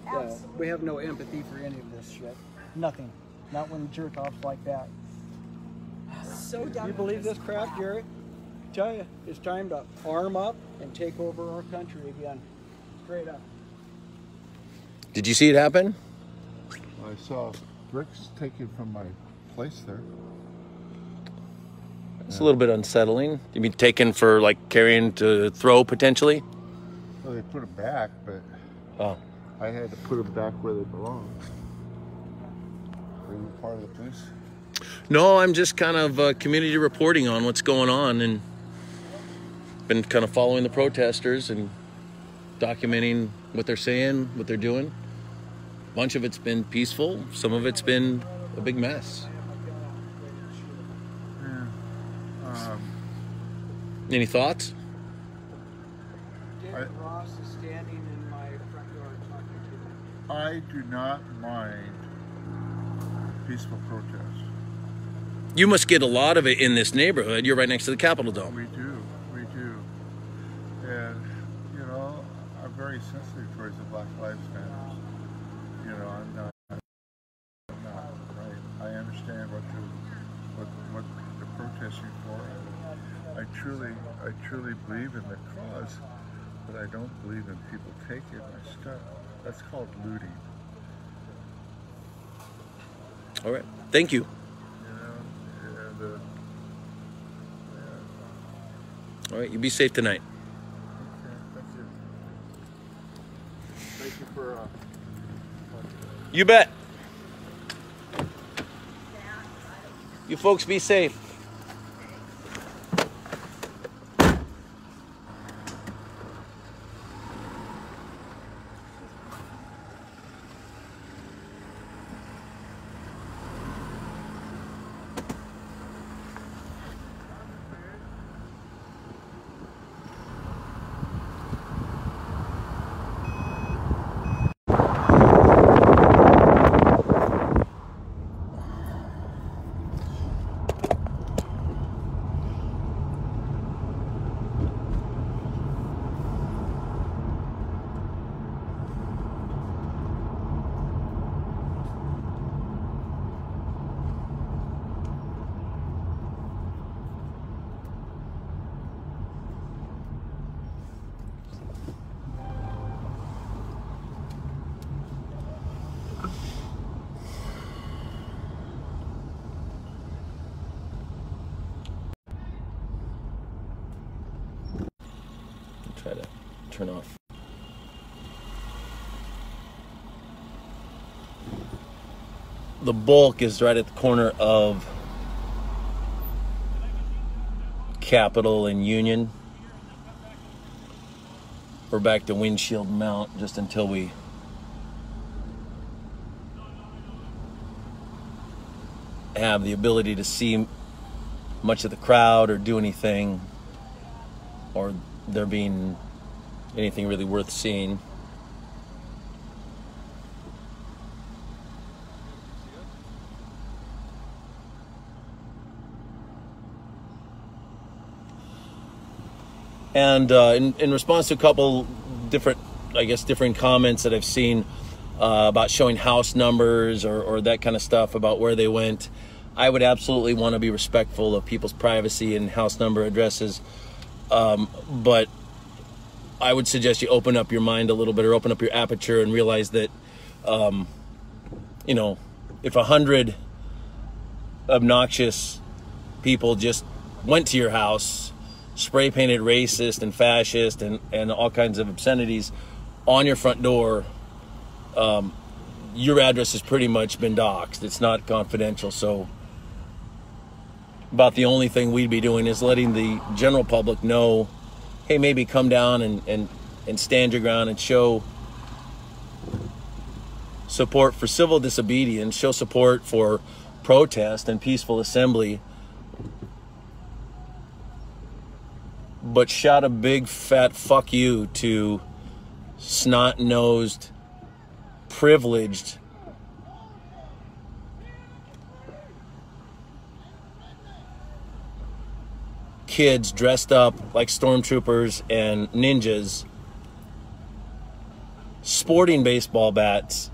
Yeah, we have no empathy for any of this shit. Nothing. Not when jerk offs like that. So done. You believe this crap, Jerry? Tell you, it's time to arm up and take over our country again. Straight up. Did you see it happen? I saw bricks taken from my place there. It's a little bit unsettling. You mean taken for like carrying to throw potentially? Well, they put them back, but I had to put them back where they belong. Are you part of the police? No, I'm just kind of community reporting on what's going on, and been kind of following the protesters and documenting what they're saying, what they're doing. A bunch of it's been peaceful. Some of it's been a big mess. Yeah. Any thoughts? David Ross is standing in my front yard talking to me. I do not mind peaceful protests. You must get a lot of it in this neighborhood. You're right next to the Capitol Dome. We do. And, you know, I'm very sensitive towards the Black Lives Matter. You know, I'm not right. I understand what they're protesting for. I truly believe in the cause, but I don't believe in people taking my stuff. That's called looting. All right. Thank you. All right, you be safe tonight. Okay, thank you for You bet. You folks be safe. Try to turn off. The bulk is right at the corner of Capitol and Union. We're back to Windshield Mount just until we have the ability to see much of the crowd or do anything, or there being anything really worth seeing. And in response to a couple different, different comments that I've seen about showing house numbers or that kind of stuff about where they went, I would absolutely want to be respectful of people's privacy and house number addresses. But I would suggest you open up your mind a little bit, or open up your aperture and realize that, you know, if 100 obnoxious people just went to your house, spray painted racist and fascist and all kinds of obscenities on your front door, your address has pretty much been doxxed. It's not confidential. So about the only thing we'd be doing is letting the general public know, hey, maybe come down and stand your ground and show support for civil disobedience, show support for protest and peaceful assembly, but shout a big fat fuck you to snot-nosed, privileged kids dressed up like stormtroopers and ninjas, sporting baseball bats.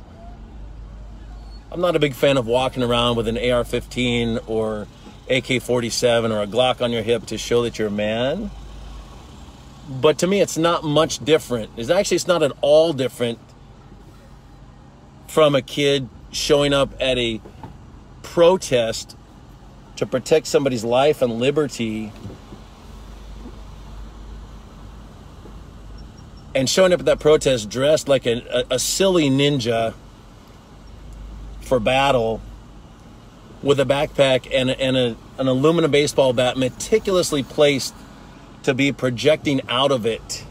I'm not a big fan of walking around with an AR-15 or AK-47 or a Glock on your hip to show that you're a man. But to me, it's not much different. It's not at all different from a kid showing up at a protest to protect somebody's life and liberty and showing up at that protest dressed like a silly ninja for battle, with a backpack and an aluminum baseball bat meticulously placed to be projecting out of it.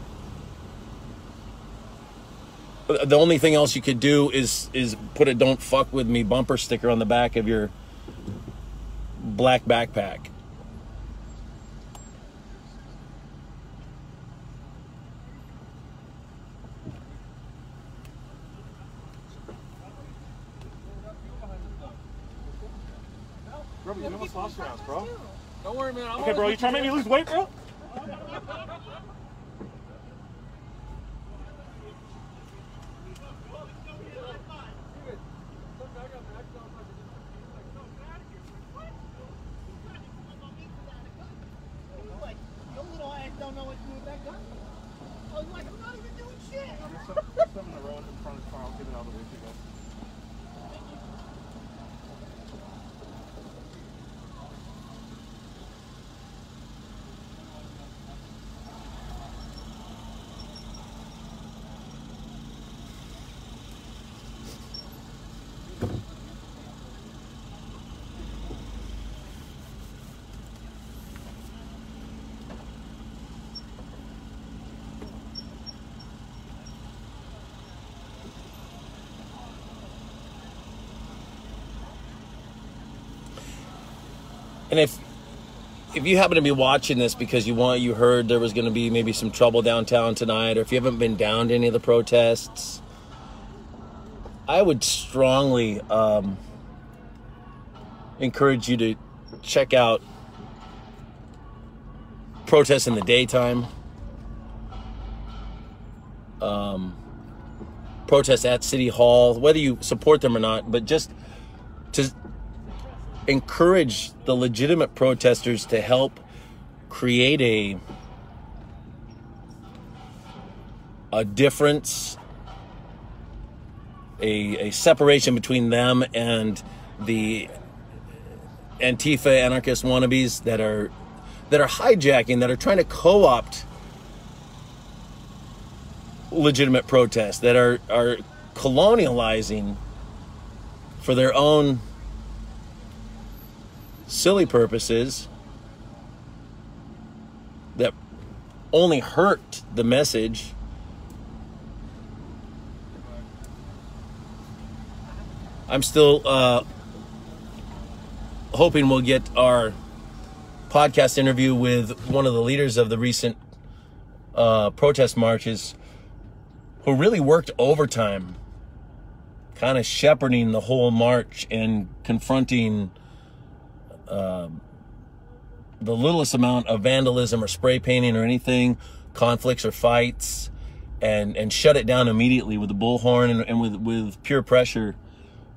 The only thing else you could do is put a "Don't fuck with me" bumper sticker on the back of your black backpack. Bro, you almost lost your ass, bro. Don't worry, man. Okay, bro, you trying to make me lose weight, bro? And if you happen to be watching this because you heard there was going to be maybe some trouble downtown tonight, or if you haven't been down to any of the protests, I would strongly encourage you to check out protests in the daytime, protests at City Hall, whether you support them or not, but just to encourage the legitimate protesters to help create a difference, a separation between them and the Antifa anarchist wannabes that are hijacking, that are trying to co-opt legitimate protests, that are colonializing for their own silly purposes that only hurt the message. I'm still hoping we'll get our podcast interview with one of the leaders of the recent protest marches, who really worked overtime, kind of shepherding the whole march and confronting the littlest amount of vandalism or spray painting or anything, conflicts or fights, and shut it down immediately with the bullhorn and with pure pressure,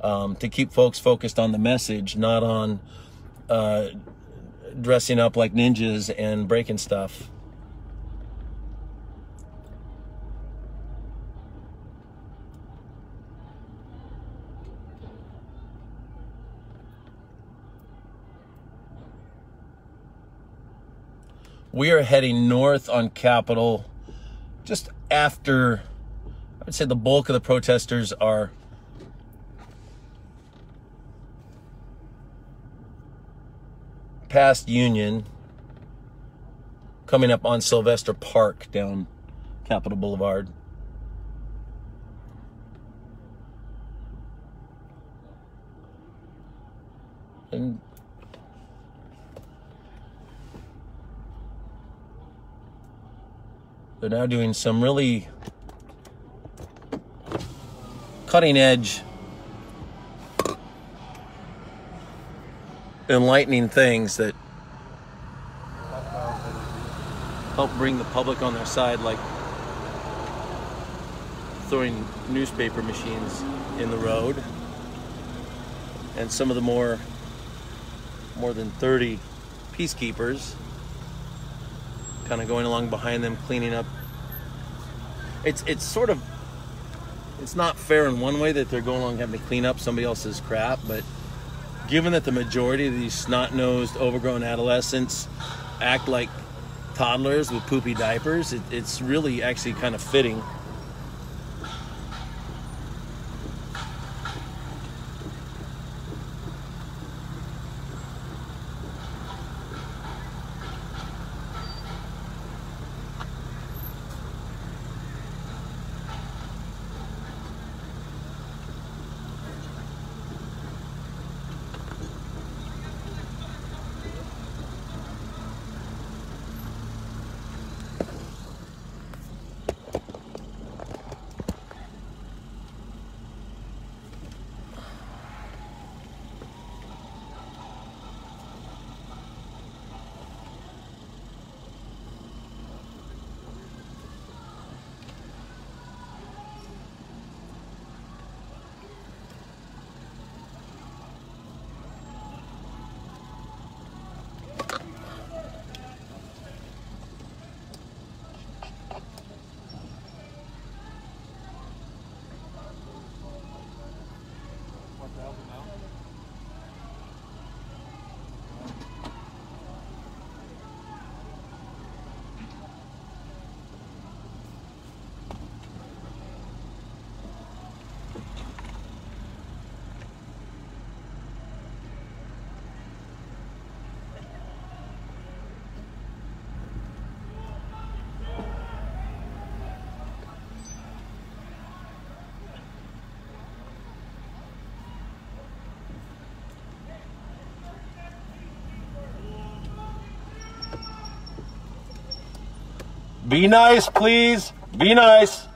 to keep folks focused on the message, not on dressing up like ninjas and breaking stuff. We are heading north on Capitol just after, I would say, the bulk of the protesters are past Union, coming up on Sylvester Park down Capitol Boulevard. And they're now doing some really cutting edge, enlightening things that help bring the public on their side, like throwing newspaper machines in the road, and some of the more than 30 peacekeepers kind of going along behind them, cleaning up. It's sort of, it's not fair in one way that they're going along having to clean up somebody else's crap, but given that the majority of these snot-nosed, overgrown adolescents act like toddlers with poopy diapers. It's really actually kind of fitting. Be nice, please. Be nice.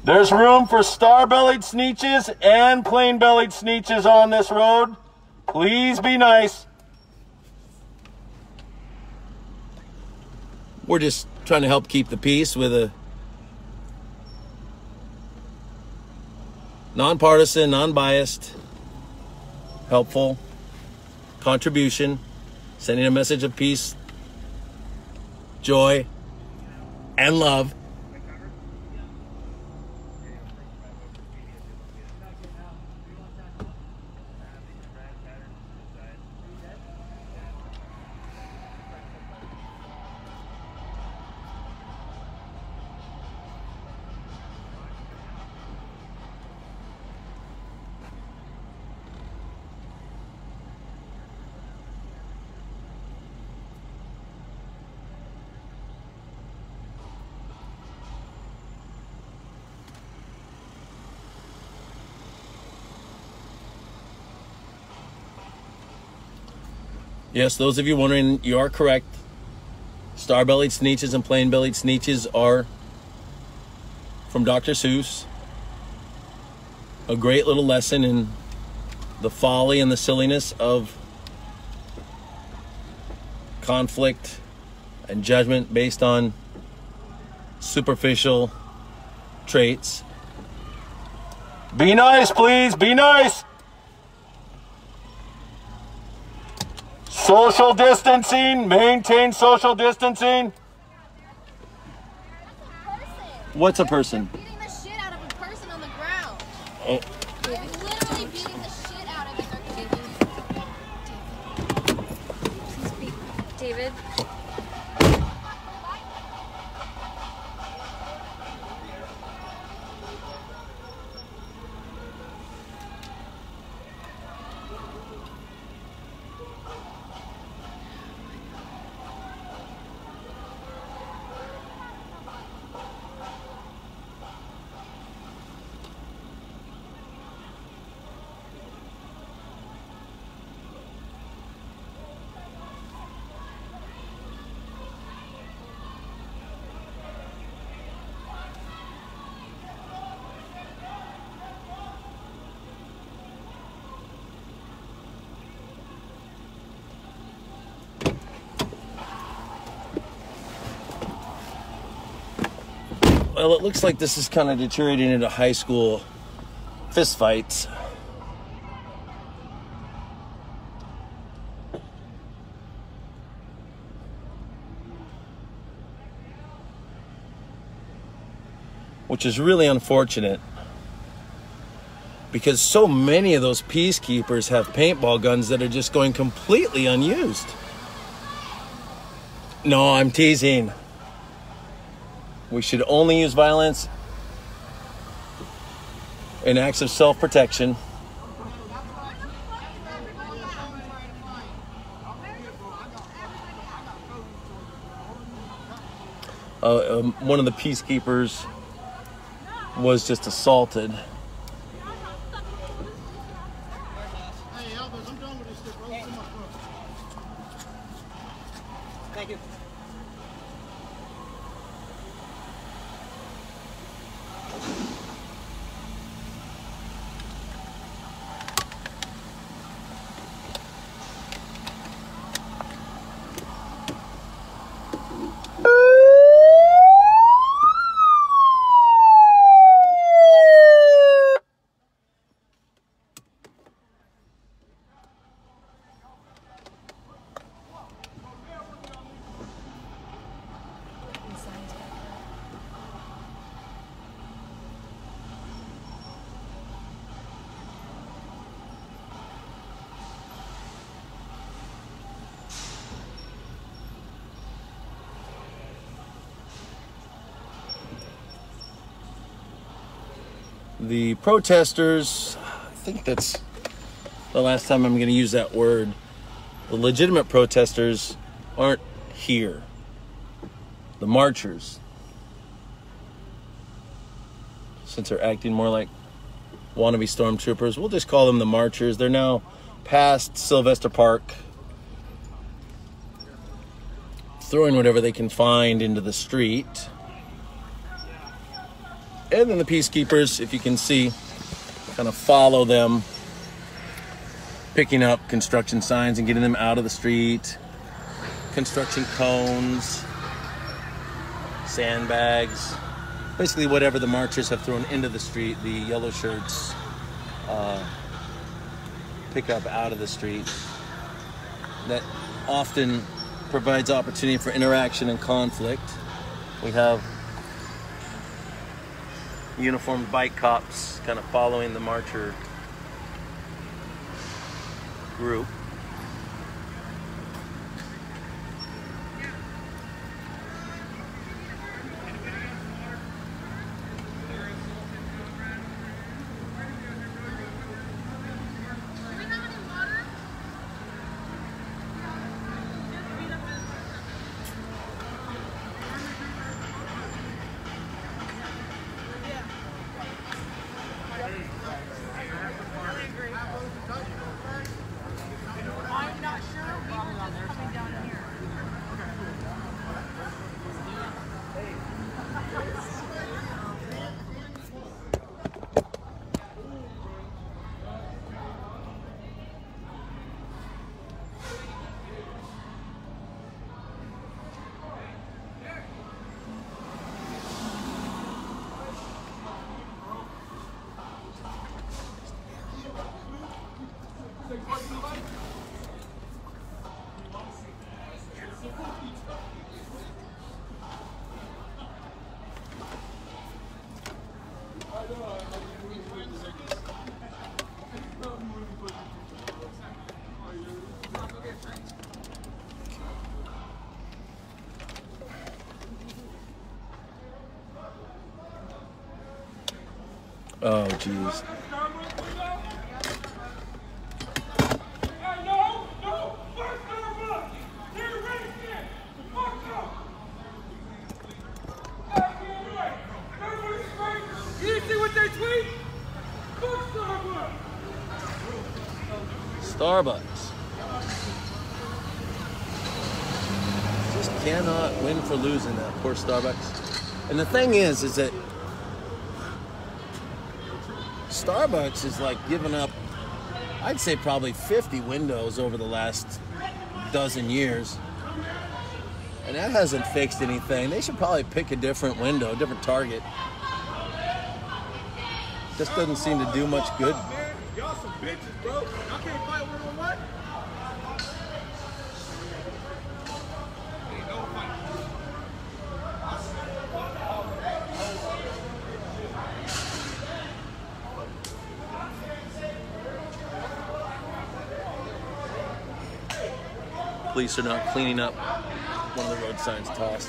There's room for star-bellied sneetches and plain-bellied sneetches on this road. Please be nice. We're just trying to help keep the peace with a nonpartisan, non-biased, helpful contribution, sending a message of peace, joy, and love. Yes, those of you wondering, you are correct. Star-bellied sneetches and plain-bellied sneetches are from Dr. Seuss. A great little lesson in the folly and the silliness of conflict and judgment based on superficial traits. Be nice, please. Be nice. Social distancing. Maintain social distancing. What's a person? Beating the shit out of a person on the ground. Oh. They're literally beating the shit out of him. Please be David. Well, it looks like this is kind of deteriorating into high school fistfights. Which is really unfortunate. because so many of those peacekeepers have paintball guns that are just going completely unused. No, I'm teasing. We should only use violence in acts of self-protection. One of the peacekeepers was just assaulted. Thank you. The protesters, I think that's the last time I'm going to use that word. The legitimate protesters aren't here. The marchers, since they're acting more like wannabe stormtroopers, we'll just call them the marchers. They're now past Sylvester Park, throwing whatever they can find into the street. And then the peacekeepers, if you can see, kind of follow them, picking up construction signs and getting them out of the street, construction cones, sandbags, basically whatever the marchers have thrown into the street, the yellow shirts pick up out of the street. That often provides opportunity for interaction and conflict. We have uniformed bike cops kind of following the marcher group. Oh, jeez. Starbucks. Just cannot win for losing, that poor Starbucks. And the thing is that Starbucks is like giving up, I'd say probably 50 windows over the last dozen years. And that hasn't fixed anything. They should probably pick a different window, a different target. Just doesn't seem to do much good. Y'all some bitches, bro. Y'all can't fight one-on-one. Ain't no fight. police are not cleaning up one of the road signs tossed.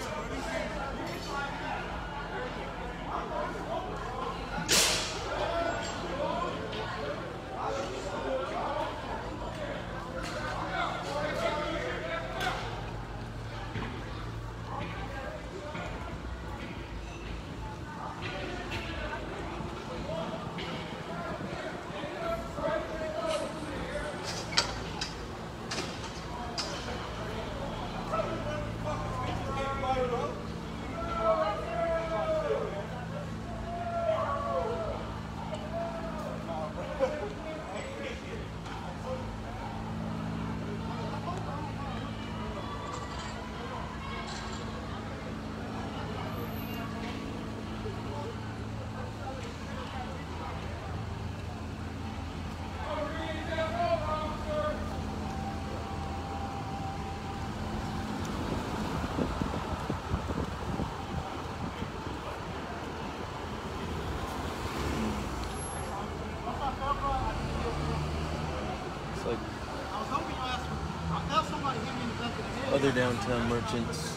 Other downtown merchants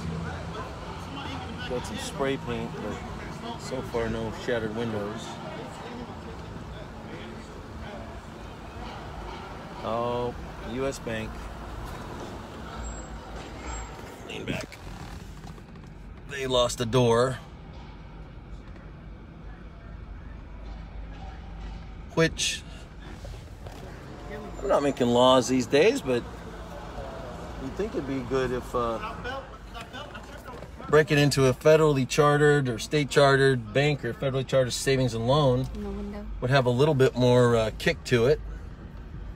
got some spray paint, but so far no shattered windows. Oh, U.S. Bank. Lean back. They lost a door, which I'm not making laws these days, but you'd think it'd be good if breaking into a federally chartered or state chartered bank or federally chartered savings and loan would have a little bit more kick to it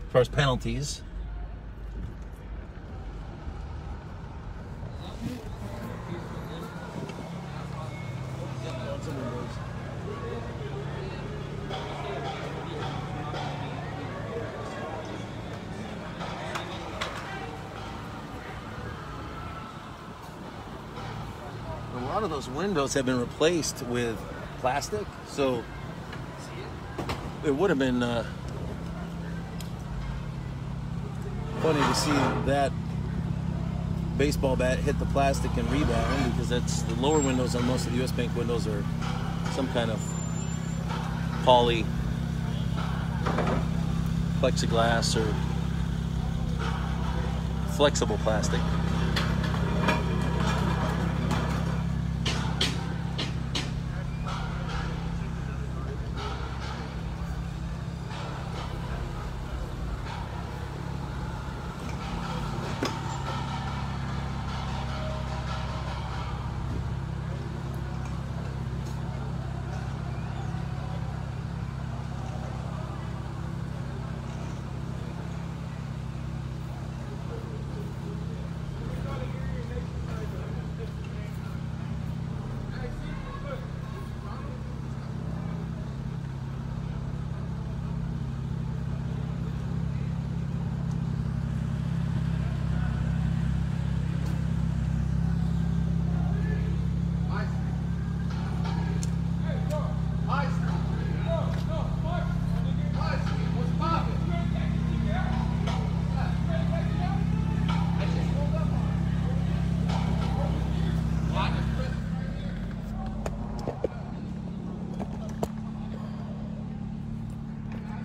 as far as penalties. A lot of those windows have been replaced with plastic, so it would have been funny to see that baseball bat hit the plastic and rebound, because that's the lower windows on most of the U.S. Bank windows are some kind of poly plexiglass or flexible plastic.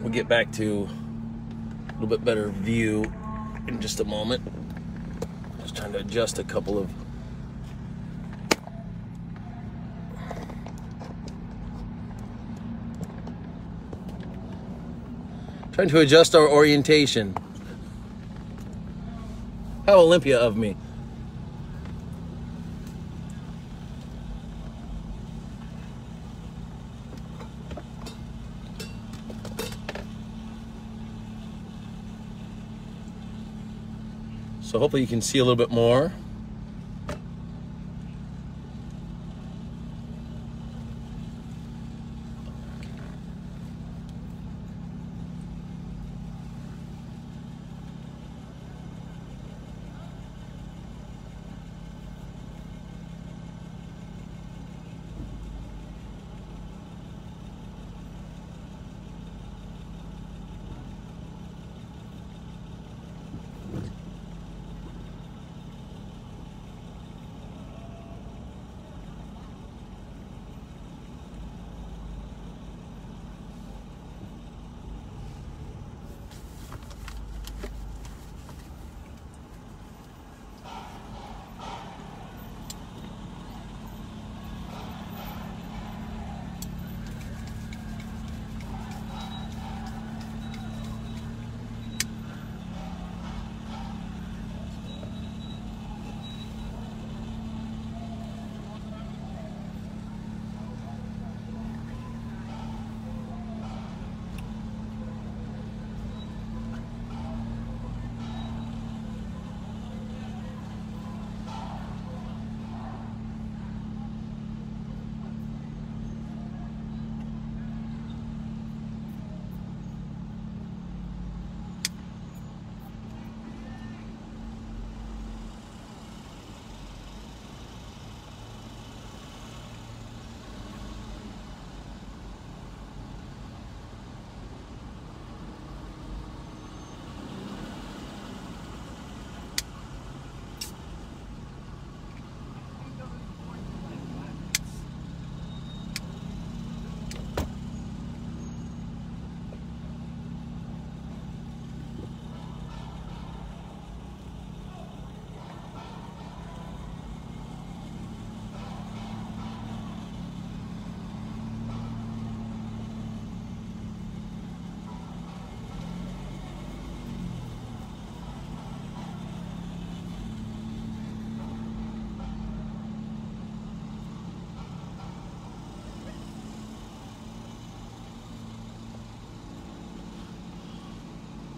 We'll get back to a little bit better view in just a moment. Just trying to adjust a couple of our orientation. How Olympia of me. So hopefully you can see a little bit more.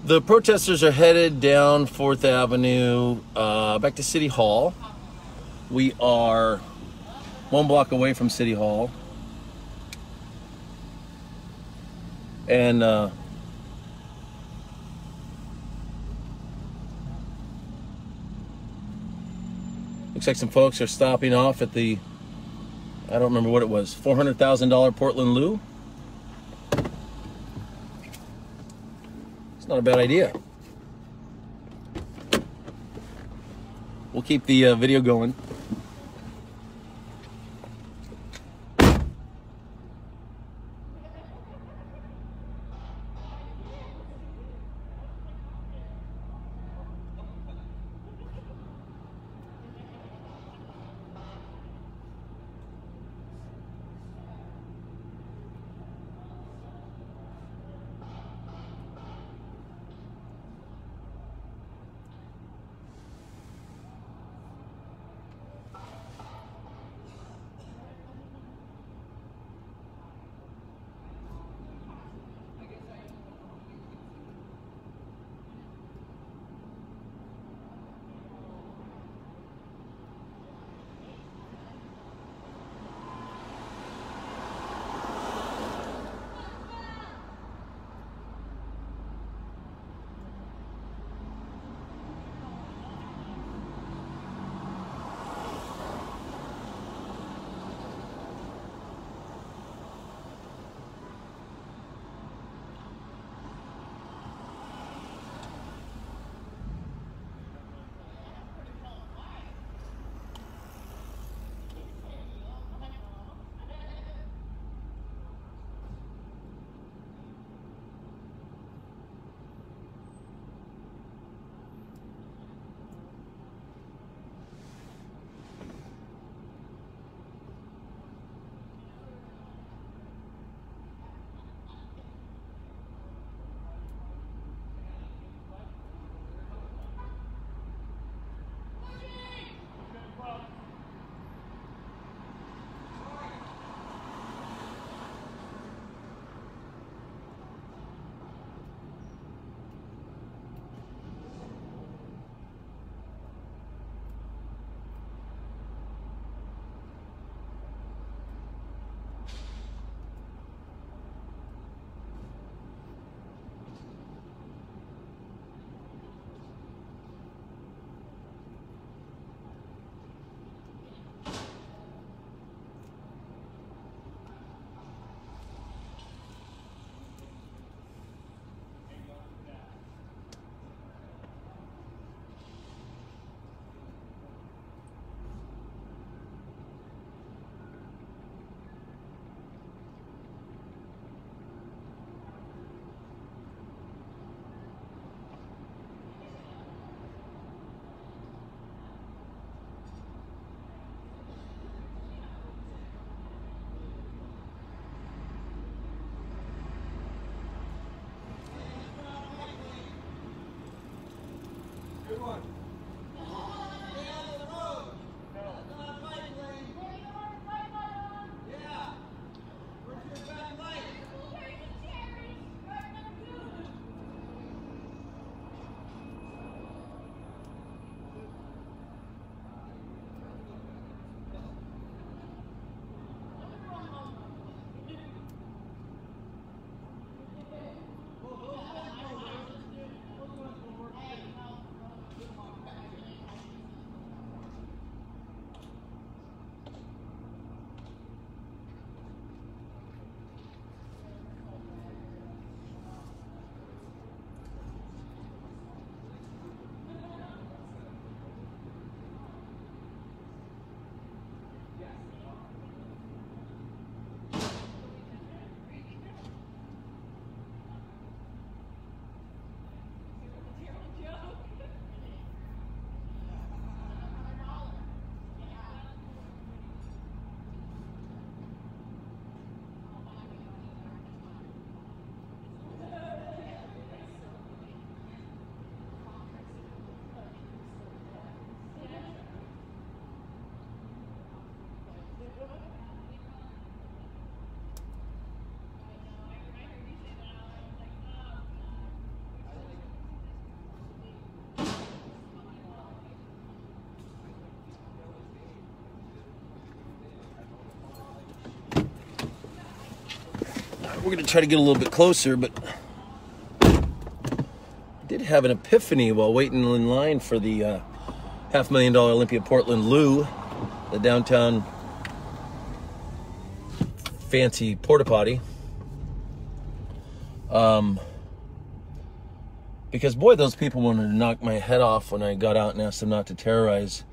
The protesters are headed down 4th Avenue back to City Hall. We are 1 block away from City Hall. And looks like some folks are stopping off at the, I don't remember what it was, $400,000 Portland Loo. It's not a bad idea. We'll keep the video going. we're going to try to get a little bit closer, but I did have an epiphany while waiting in line for the $500,000 Olympia Portland Loo, the downtown fancy porta potty. Because boy, those people wanted to knock my head off when I got out and asked them not to terrorize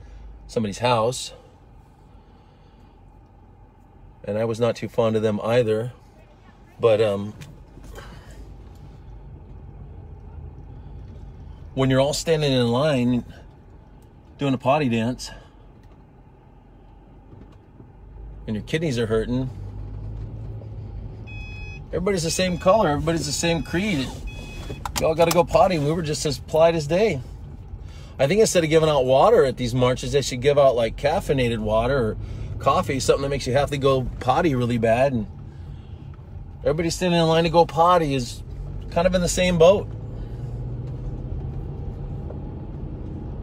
somebody's house. And I was not too fond of them either. But when you're all standing in line doing a potty dance and your kidneys are hurting, everybody's the same color, everybody's the same creed. We all got to go potty, and we were just as polite as day. I think instead of giving out water at these marches, they should give out like caffeinated water or coffee, something that makes you have to go potty really bad. And everybody standing in line to go potty is kind of in the same boat.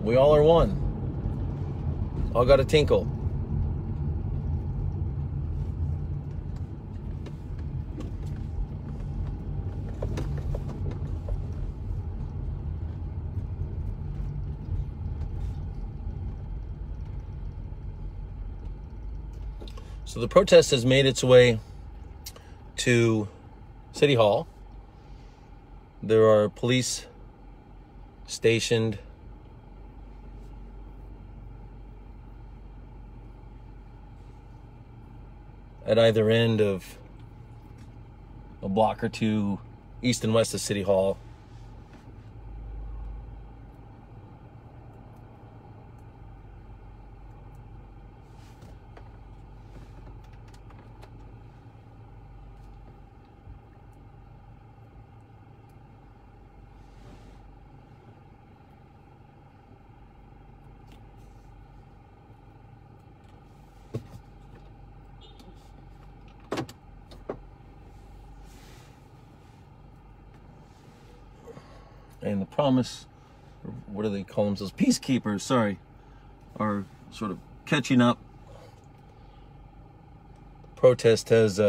We all are one. All got a tinkle. So the protest has made its way to City Hall. There are police stationed at either end of a block or two east and west of City Hall. And the promise, or what do they call themselves? Peacekeepers, sorry, are sort of catching up. The protest has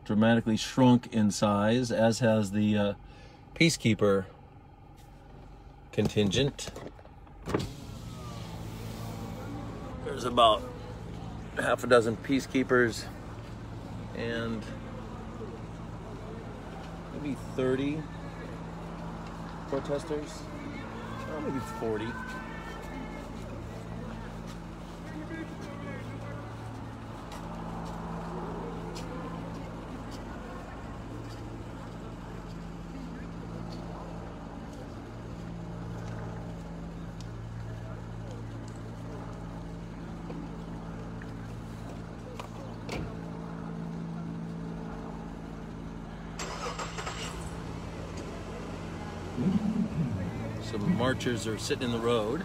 dramatically shrunk in size, as has the peacekeeper contingent. There's about half a dozen peacekeepers and maybe 30 protesters, oh, maybe 40. Some marchers are sitting in the road.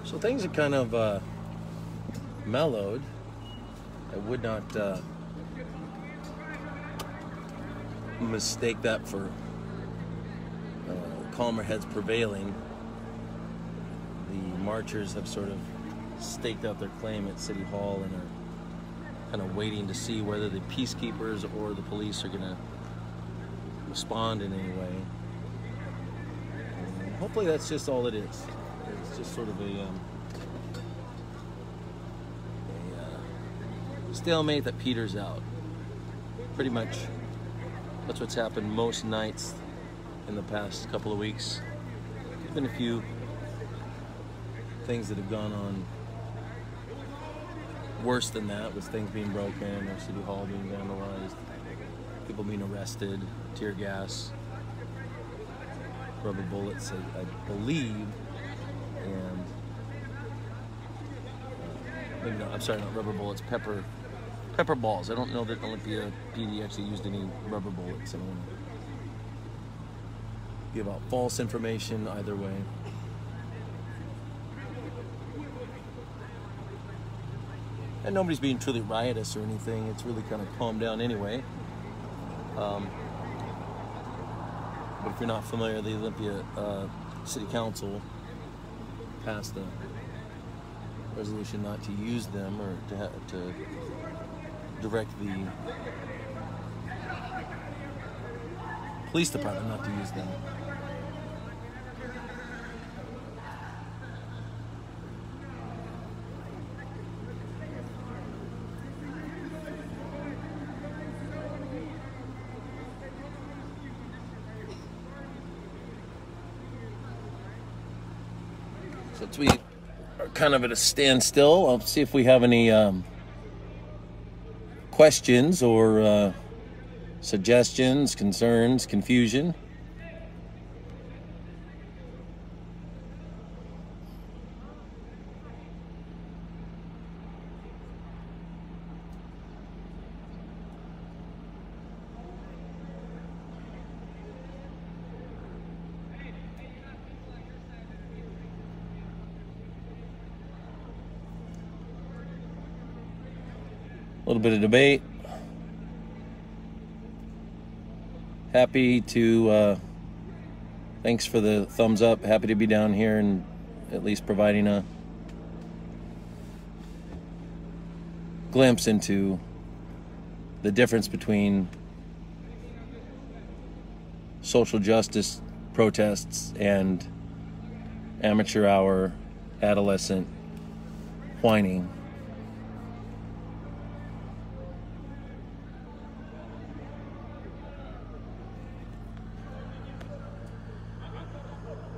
So things have kind of mellowed. I would not mistake that for calmer heads prevailing. The marchers have sort of staked out their claim at City Hall and are kind of waiting to see whether the peacekeepers or the police are going to respond in any way. And hopefully that's just all it is. It's just sort of a stalemate that peters out. Pretty much that's what's happened most nights in the past couple of weeks. There's been a few things that have gone on worse than that, with things being broken or City Hall being vandalized, people being arrested, tear gas, rubber bullets, I believe, and maybe not, I'm sorry, not rubber bullets, pepper balls. I don't know that Olympia PD actually used any rubber bullets. I don't want to give out false information either way. And nobody's being truly riotous or anything. It's really kind of calmed down anyway. But if you're not familiar, the Olympia City Council passed a resolution not to use them, or to direct the police department not to use them. Since we are kind of at a standstill, I'll see if we have any questions or suggestions, concerns, confusion. A little bit of debate. Happy to, thanks for the thumbs up. Happy to be down here and at least providing a glimpse into the difference between social justice protests and amateur hour adolescent whining.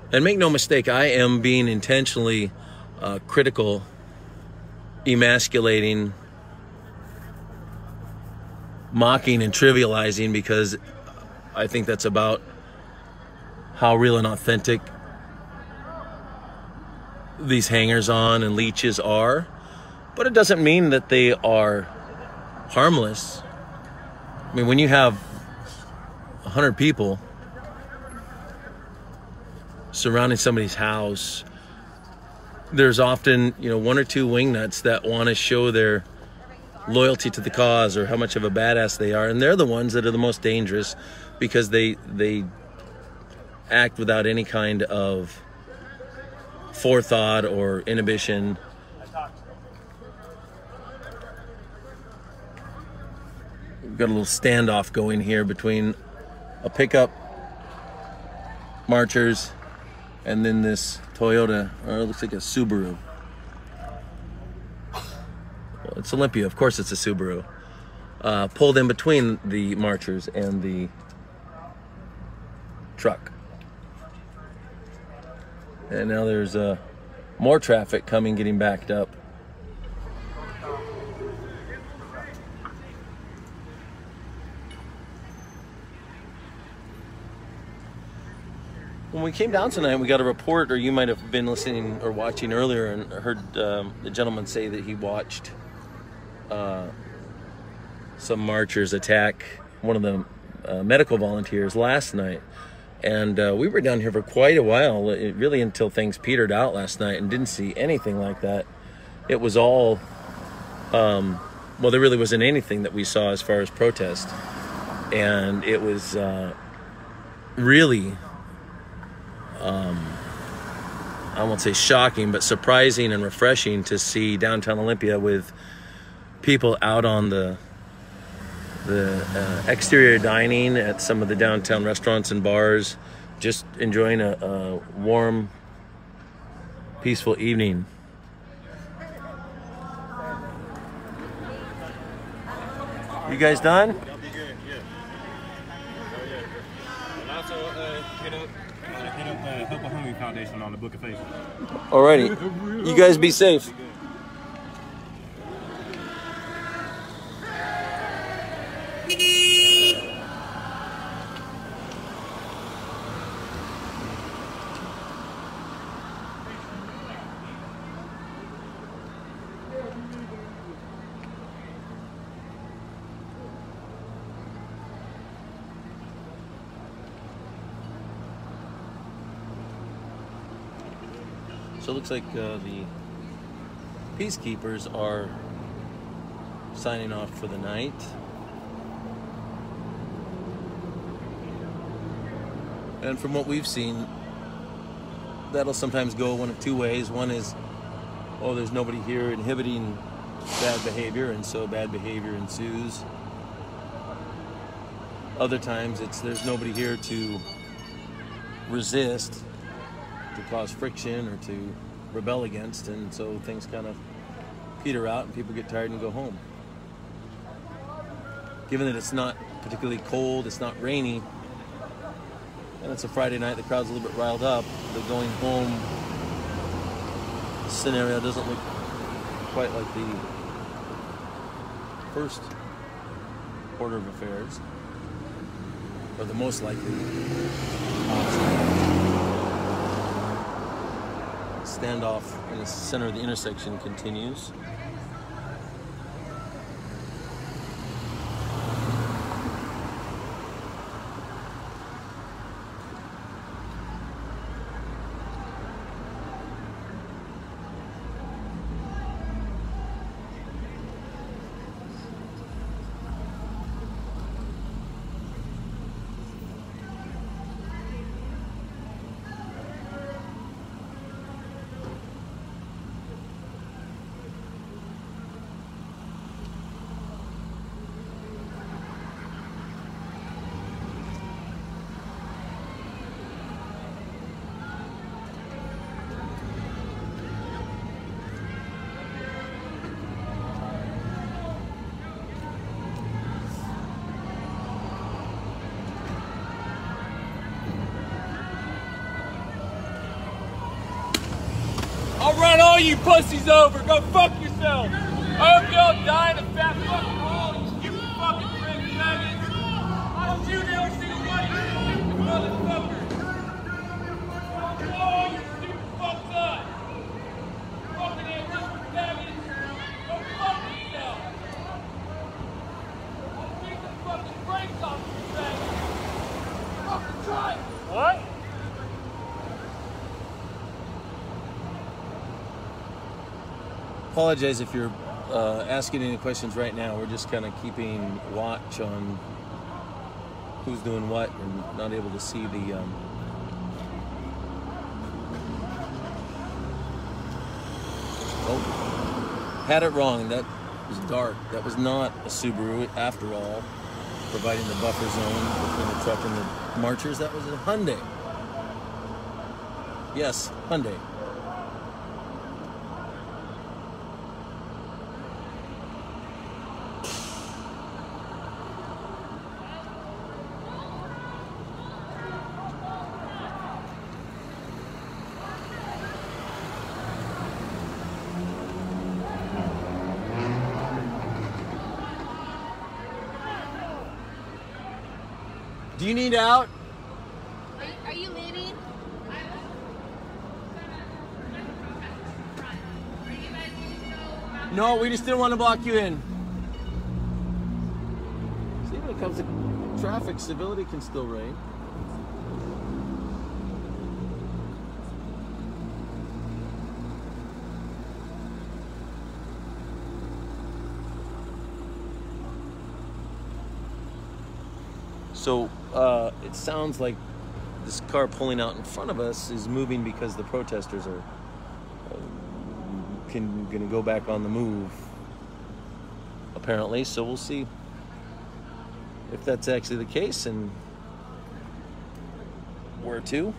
And make no mistake, I am being intentionally critical, emasculating, mocking, and trivializing, because I think that's about how real and authentic these hangers-on and leeches are. But it doesn't mean that they are harmless. I mean, when you have 100 people surrounding somebody's house, there's often, one or two wingnuts that want to show their loyalty to the cause or how much of a badass they are, and they're the ones that are the most dangerous because they act without any kind of forethought or inhibition. We've got a little standoff going here between a pickup marchers, and then this Toyota, or it looks like a Subaru. Well, it's Olympia, of course it's a Subaru. Pulled in between the marchers and the truck. And now there's more traffic coming, getting backed up. When we came down tonight, we got a report, or you might have been listening or watching earlier and heard the gentleman say that he watched some marchers attack one of the medical volunteers last night. And we were down here for quite a while, really until things petered out last night, and didn't see anything like that. It was all, well, there really wasn't anything that we saw as far as protest. And it was really, I won't say shocking, but surprising and refreshing to see downtown Olympia with people out on the exterior dining at some of the downtown restaurants and bars, just enjoying a warm, peaceful evening. You guys done? Help a Homie Foundation on the Book of Faith. Alrighty, you guys be safe. So it looks like the peacekeepers are signing off for the night. And from what we've seen, that'll sometimes go one of two ways. One is, oh, there's nobody here inhibiting bad behavior, and so bad behavior ensues. Other times it's there's nobody here to resist, to cause friction, or to rebel against, and so things kind of peter out and people get tired and go home. Given that it's not particularly cold, it's not rainy, and it's a Friday night, the crowd's a little bit riled up, the going home scenario doesn't look quite like the first order of affairs, or the most likely option. Standoff in the center of the intersection continues. I'll run all you pussies over. Go fuck yourself. I hope y'all die in a fat fucking hole, you stupid fucking friend faggots. I don't shoot every single one of you stupid motherfuckers. Oh, you stupid fucked up. Fucking Antifa faggots. Go fuck yourself. I'll beat the fucking brakes off you faggots. Fucking try it. What? Apologize if you're asking any questions right now. We're just kind of keeping watch on who's doing what and not able to see the oh, had it wrong. That was dark. That was not a Subaru after all, providing the buffer zone between the truck and the marchers. That was a Hyundai. Yes, Hyundai. Do you need out? Are you leaving? No, we just didn't want to block you in. See, when it comes to traffic, civility can still reign. So it sounds like this car pulling out in front of us is moving because the protesters are going to go back on the move, apparently. So we'll see if that's actually the case and where to.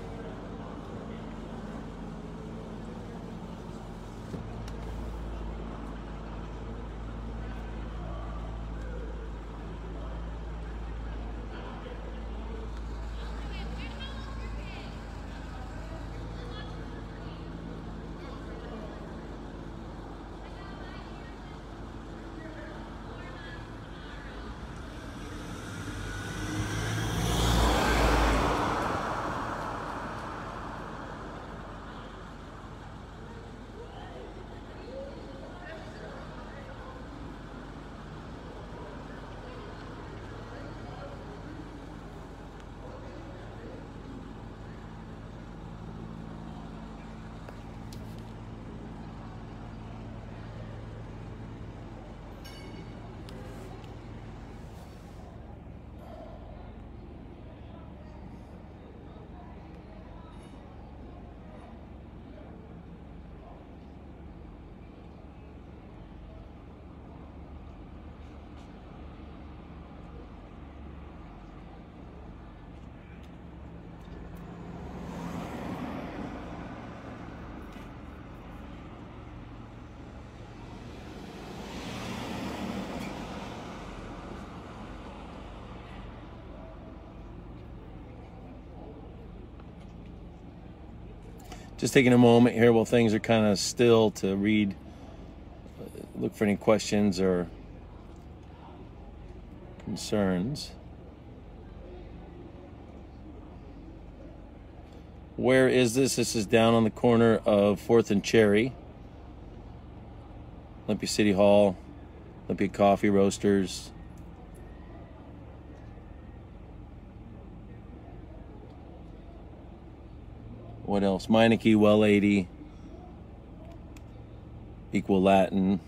Just taking a moment here while things are kind of still to read, look for any questions or concerns. Where is this? This is down on the corner of 4th and Cherry. Olympia City Hall, Olympia Coffee Roasters. What else? Meineke, Well 80, Equal Latin.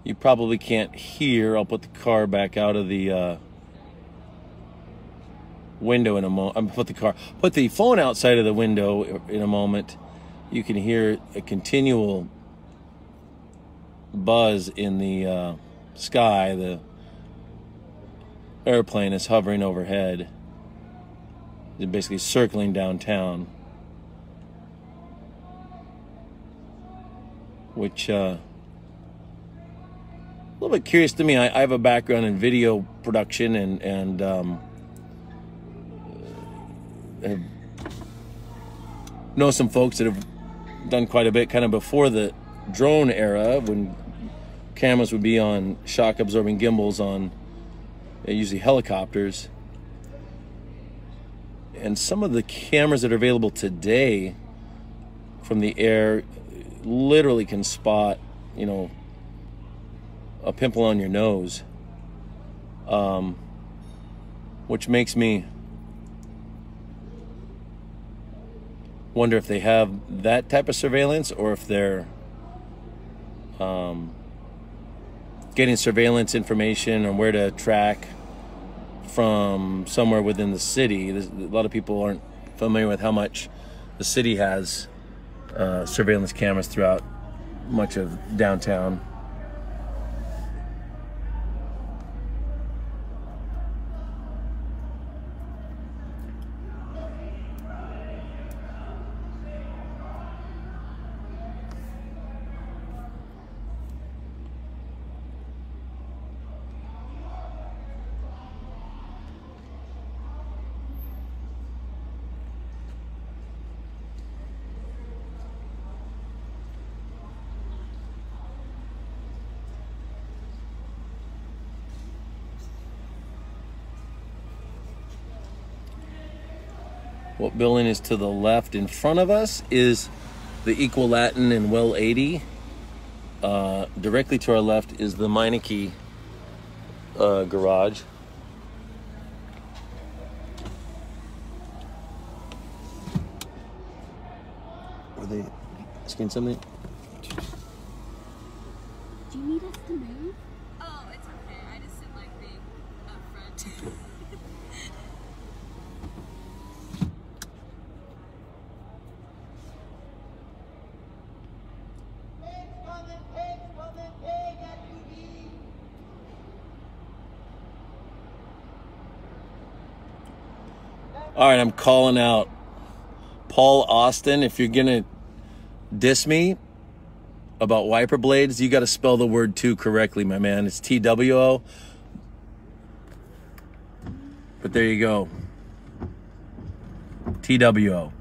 You probably can't hear. I'll put the car back out of the window in a moment. Put the phone outside of the window in a moment. You can hear a continual buzz in the sky. The airplane is hovering overhead. It's basically circling downtown, which a little bit curious to me. I have a background in video production and know some folks that have done quite a bit kind of before the drone era, when cameras would be on shock absorbing gimbals on usually helicopters. And some of the cameras that are available today from the air literally can spot, you know, a pimple on your nose, which makes me wonder if they have that type of surveillance or if they're getting surveillance information on where to track from somewhere within the city. A lot of people aren't familiar with how much the city has surveillance cameras throughout much of downtown. What building is to the left in front of us is the Equal Latin and Well 80. Directly to our left is the Meineke garage. Are they asking something? Do you need us to move? Oh, it's okay. I just didn't like being up front. All right, I'm calling out Paul Austin. If you're gonna diss me about wiper blades, you got to spell the word "to" correctly, my man. It's TWO. But there you go. TWO.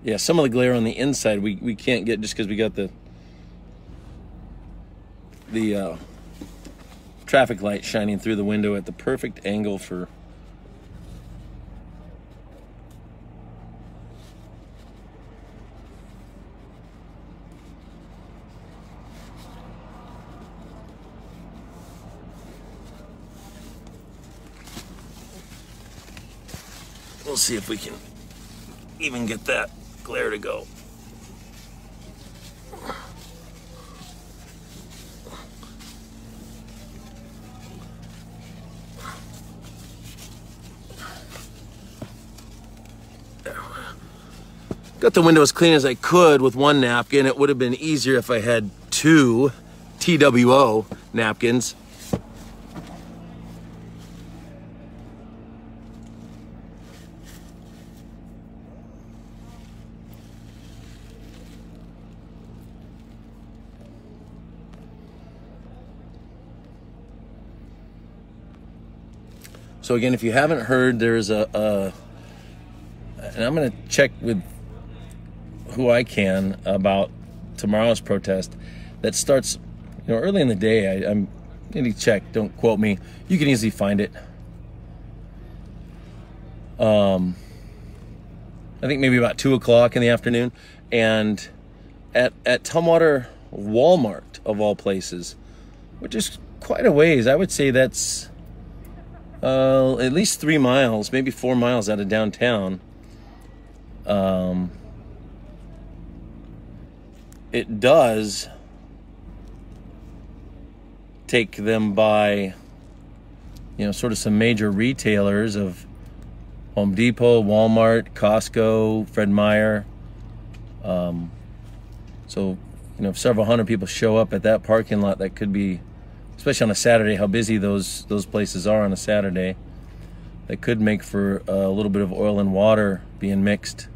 Yeah, some of the glare on the inside we can't get just because we got the traffic light shining through the window at the perfect angle for we'll see if we can even get that glare to go. Got the window as clean as I could with one napkin. It would have been easier if I had two TWO napkins. So again, if you haven't heard, there's and I'm going to check with who I can about tomorrow's protest that starts, early in the day. I'm going to check. Don't quote me. You can easily find it. I think maybe about 2 o'clock in the afternoon, and at Tumwater Walmart of all places, which is quite a ways. I would say that's at least 3 miles, maybe 4 miles out of downtown. It does take them by, sort of some major retailers of Home Depot, Walmart, Costco, Fred Meyer. So, if several hundred people show up at that parking lot, that could be, especially on a Saturday, how busy those places are on a Saturday, that could make for a little bit of oil and water being mixed.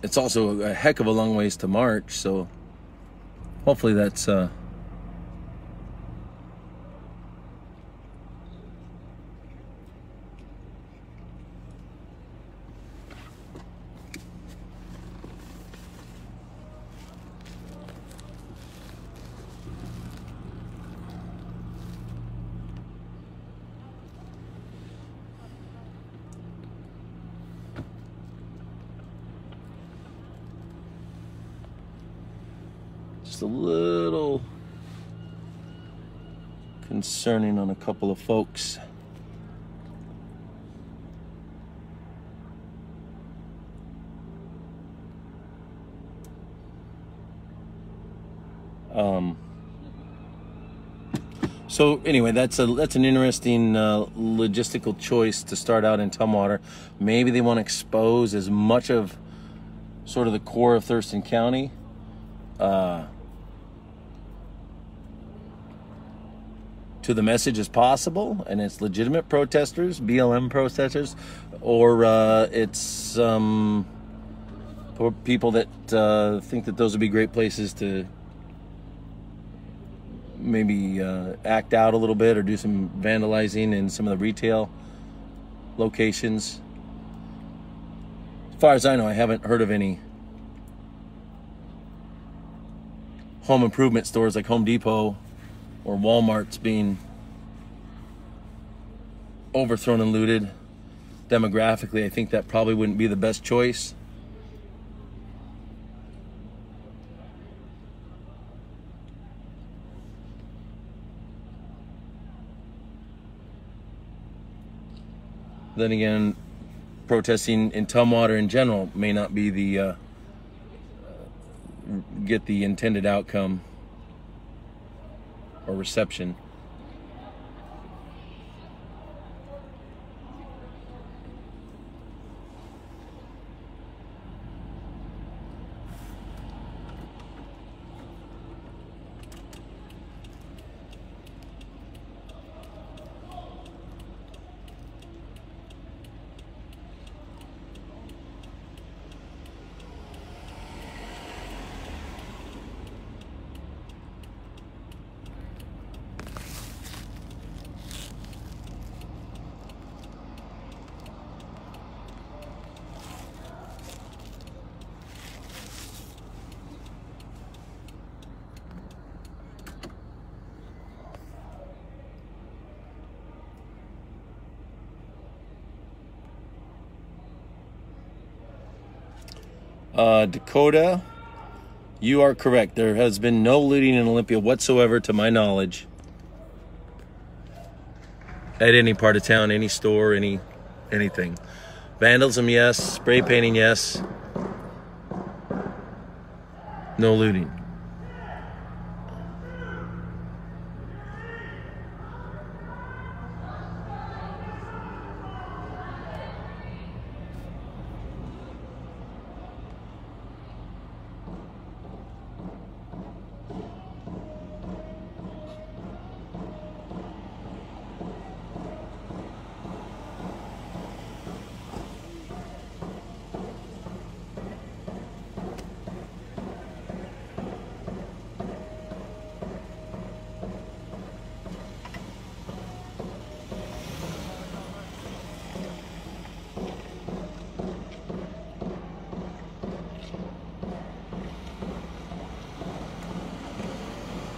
It's also a heck of a long ways to march, so hopefully that's just a little concerning on a couple of folks. So anyway, that's an interesting logistical choice to start out in Tumwater. Maybe they want to expose as much of sort of the core of Thurston County to the message as possible, and it's legitimate protesters, BLM protesters, or it's for people that think that those would be great places to maybe act out a little bit or do some vandalizing in some of the retail locations. As far as I know, I haven't heard of any home improvement stores like Home Depot or Walmart's being overthrown and looted. Demographically, I think that probably wouldn't be the best choice. Then again, protesting in Tumwater in general may not be the get the intended outcome or reception. Dakota, you are correct. There has been no looting in Olympia whatsoever, to my knowledge, at any part of town, any store, anything. Vandalism, yes. Spray painting, yes. No looting.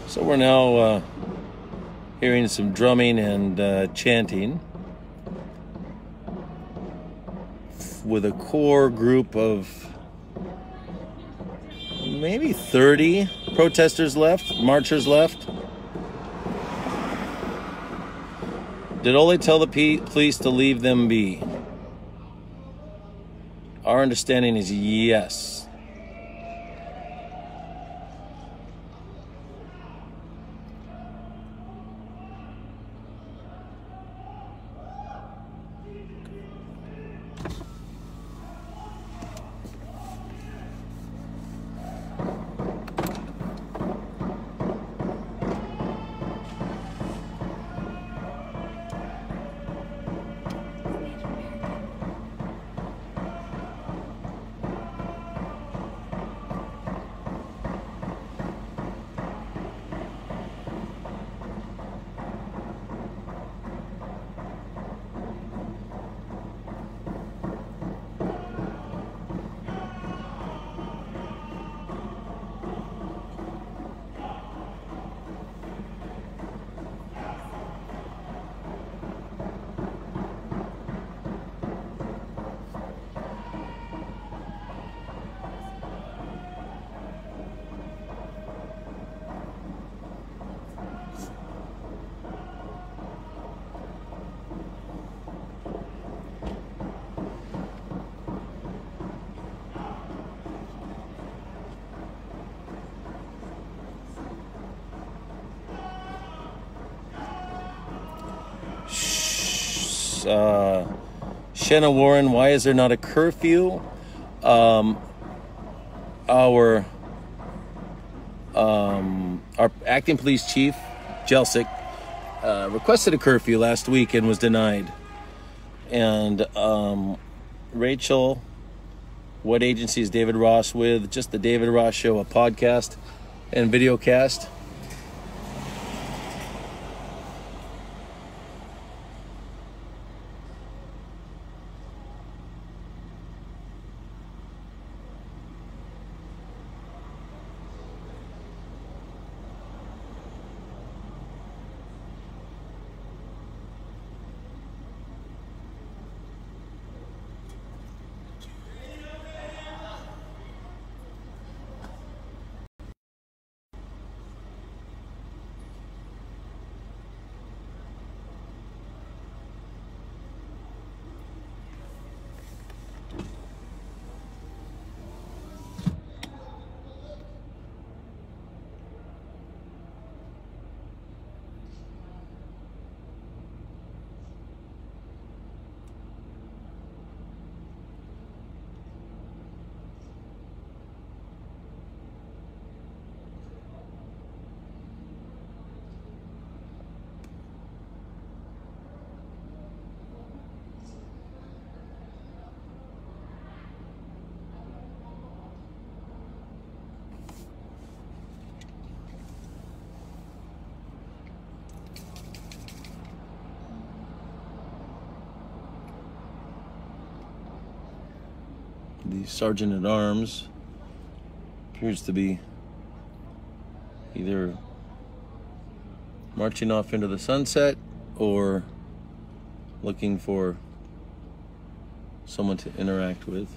So we're now hearing some drumming and chanting with a core group of maybe 30 protesters left, marchers left. Did Ole tell the police to leave them be? Our understanding is yes. Shanna Warren, why is there not a curfew? Our acting police chief, Jelsic, requested a curfew last week and was denied. And Rachel, what agency is David Ross with? Just the David Ross Show, a podcast and video cast. The sergeant at arms appears to be either marching off into the sunset or looking for someone to interact with.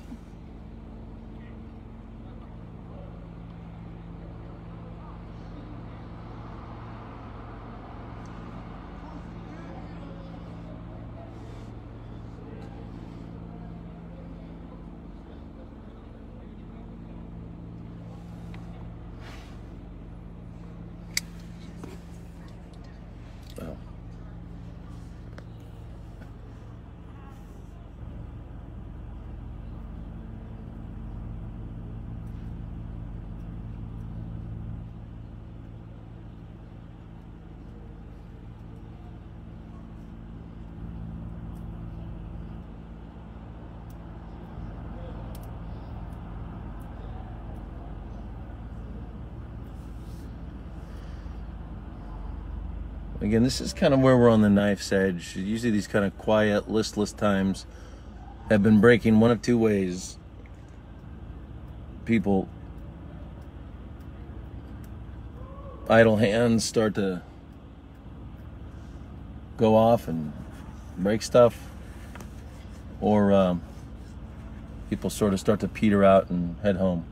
Again, this is kind of where we're on the knife's edge. Usually these kind of quiet, listless times have been breaking one of two ways. People, idle hands start to go off and break stuff, or people sort of start to peter out and head home.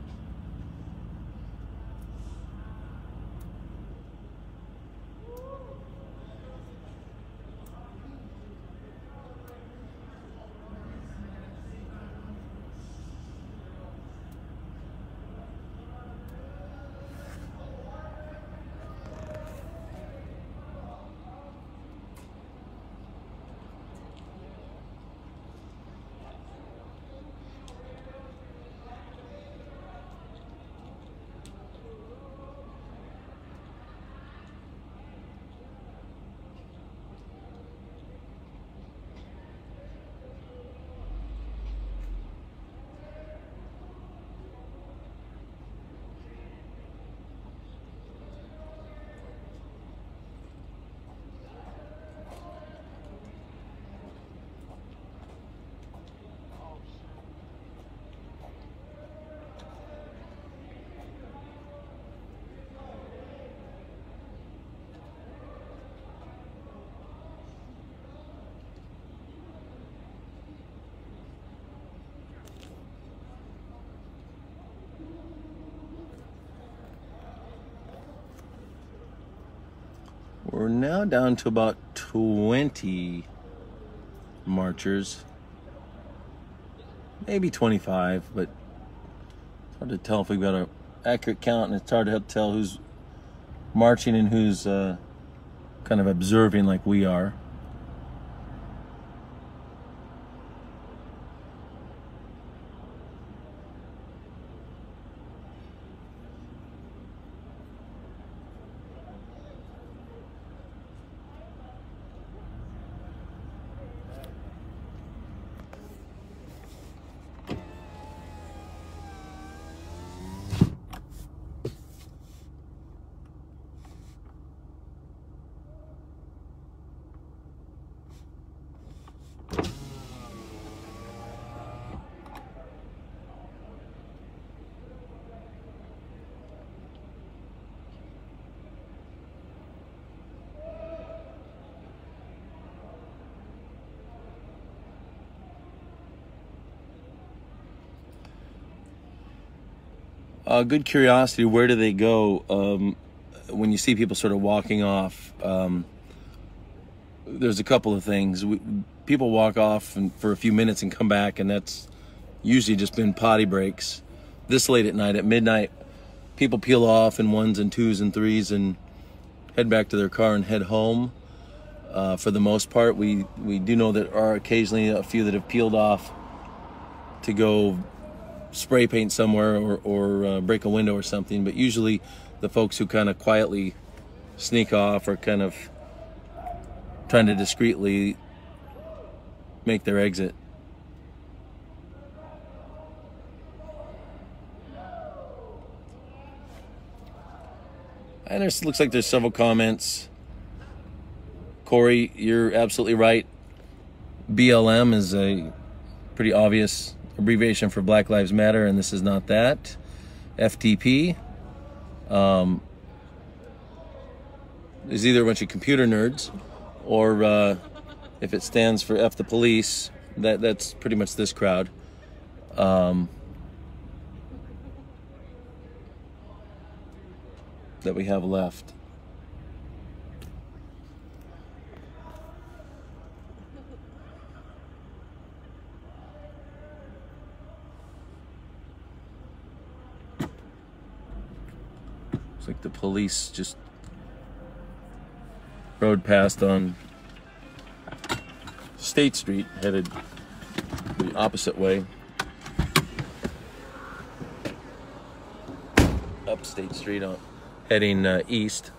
We're now down to about 20 marchers, maybe 25, but it's hard to tell if we've got an accurate count, and it's hard to tell who's marching and who's kind of observing like we are. Good curiosity, where do they go? When you see people sort of walking off, there's a couple of things. People walk off for a few minutes and come back, and that's usually just been potty breaks. This late at night, at midnight, people peel off in 1s and 2s and 3s and head back to their car and head home. For the most part, we do know that are occasionally a few that have peeled off to go spray paint somewhere or break a window or something, but usually the folks who kind of quietly sneak off are kind of trying to discreetly make their exit. And it looks like there's several comments. Corey, you're absolutely right. BLM is a pretty obvious abbreviation for Black Lives Matter, and this is not that. FTP is either a bunch of computer nerds, or if it stands for F the police, that's pretty much this crowd. That we have left. It's like the police just rode past on State Street, headed the opposite way. Up State Street, heading east.